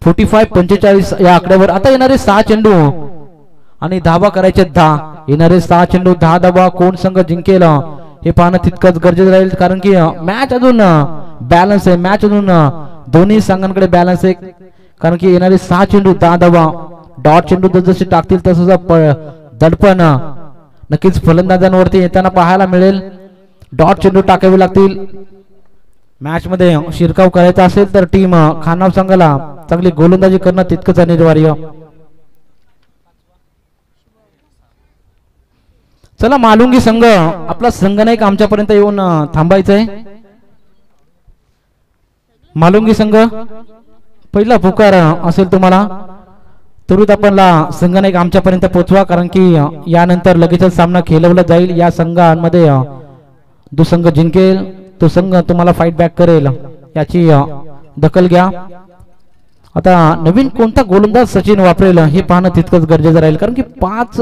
45-45 या आकड्यावर. आता येणारे 6 चेंडू आणि धावा करायचे 10. येणारे 6 चेंडू 10 धावा. कोण संघ जिंकेल हे पाहणं तितकंच गरजेचं राहील, कारण की मॅच अजून बॅलन्स आहे. मॅच अजून दोन्ही संघांकडे बॅलन्स आहे, कारण की येणारे 6 चेंडू 10 धावा. डॉट चेंडू जसे टाकतील तसं दडपण नक्कीच फलंदाजांवरती येताना पाहायला मिळेल. डॉट चेंडू टाकावे लागतील. मॅच मध्ये शिरकाव करायचा असेल तर टीम खानाव संघाला चांगली गोलंदाजी करणं तितकंच अनिवार्य. चला मालुंगी संघ आपला संघनायक आमच्यापर्यंत येऊन थांबायचंय. मालुंगी संघ पहिला पुकार असेल तुम्हाला, त्वरित आपणला संघनायक आमच्यापर्यंत पोहोचवा, कारण की यानंतर लगेचच सामना खेळवला जाईल. या संघांमध्ये जो संघ जिंकेल तो संघ तुम्हाला फाईट बॅक करेल, याची दखल घ्या. आता नवीन कोणता गोलंदाज सचिन वापरेल हे पाहणं तितकंच गरजेचं राहील, कारण की 5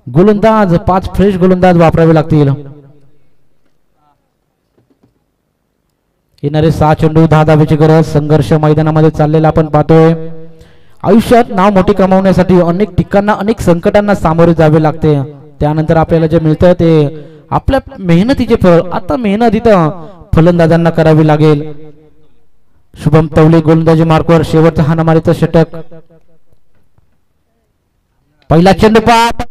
गोलंदाज 5 फ्रेश गोलंदाज वापरावे लागतील. येणारे 6 चेंडू 10 धावेची गरज. संघर्ष मैदानामध्ये चाललेला आपण पाहतोय. आयुष्यात नाव मोठी कमावण्यासाठी अनेक ठिकाणा अनेक संकटांना सामोरे जावे लागते. त्यानंतर आपल्याला जे मिळतं ते आपल्या मेहनतीचे फळ. आता मेहनत इथं फलंदाजांना करावी लागेल. शुभम तवले गोलंदाजी मार्कवर शेवटचा हाणामारीचं षटक. पहिला चेंडू पाठ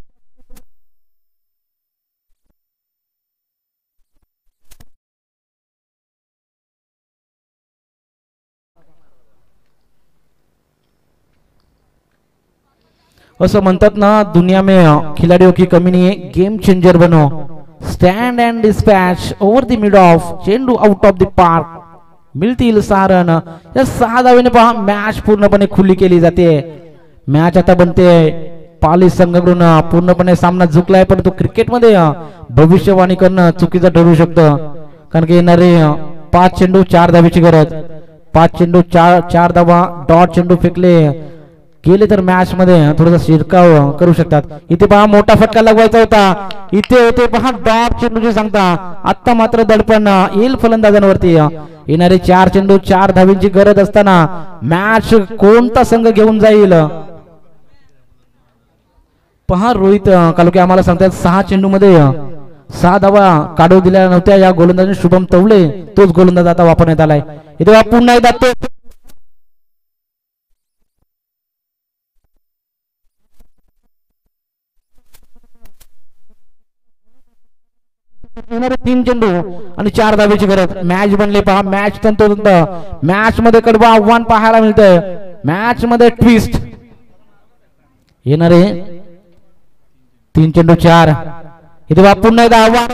असं म्हणतात ना, दुनिया में खिलाड़ियों की कमी नहीं है, गेम चेंजर बनो. Stand and dispatch over the mid of, चेंडू आउट ऑफ द पार्क. मिळतील 6 रन. या 6 धावेने पहा मॅच पूर्णपणे खुली केली जाते. मॅच आता बनते. पाली संघाकडून पूर्णपणे सामना झुकलाय, परंतु क्रिकेटमध्ये भविष्यवाणी करणं चुकीचं ठरू शकतं. कारण की येणारे 5 चेंडू 4 धावेची गरज. 5 चेंडू 4 धावा डॉट चेंडू फेकले गेले तर मॅच मध्ये थोडासा शिरकाव करू शकतात. इथे पहा मोठा फटका लगवायचा होता. इथे होते पहा डॉट चेंडूची सांगता. आता मात्र दडपण येईल फलंदाजांवरती. येणारे 4 चेंडू 4 धावींची गरज असताना मॅच कोणता संघ घेऊन जाईल पहा. रोहित कालुके आम्हाला सांगतात 6 चेंडू मध्ये 6 धावा काढू दिल्या नव्हत्या या गोलंदाजाने. शुभम तवले तोच गोलंदाज आता वापरण्यात आलाय. इथे पुन्हा एकदा तो येणारे 3 चेंडू आणि 4 धावेची गरज. मॅच बनले पहा. मॅच तंतोतंत. मॅच मध्ये कडवं आव्हान पाहायला मिळतंय. मॅच मध्ये ट्विस्ट. येणारे 3 चेंडू 4. इथे पुन्हा एकदा आव्हान.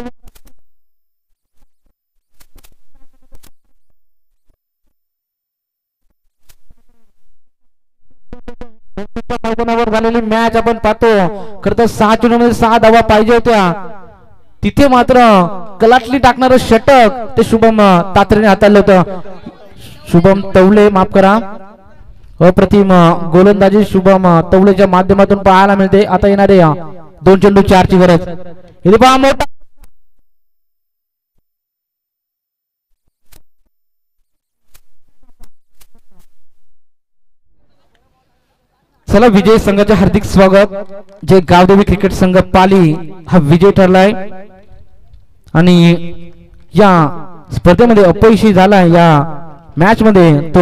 मैदानावर झालेली मॅच आपण पाहतो. खरं तर 6 चेंडू मध्ये 6 धावा पाहिजे होत्या. तिथे मात्र कलाटली टाकणारं षटक ते शुभम तात्रेने हाताळलं होतं. शुभम तवले माफ करा. अप्रतिम गोलंदाजी शुभम तवलेच्या माध्यमातून पाहायला मिळते. आता येणारे 2 चेंडू 4 ची गरज. इथे पहा मोठा चला विजय संघाचे हार्दिक स्वागत. जे गावदेवी क्रिकेट संघ पाली हा विजय ठरलाय आणि या स्पर्धेमध्ये अपयशी झाला. या मॅच मध्ये तो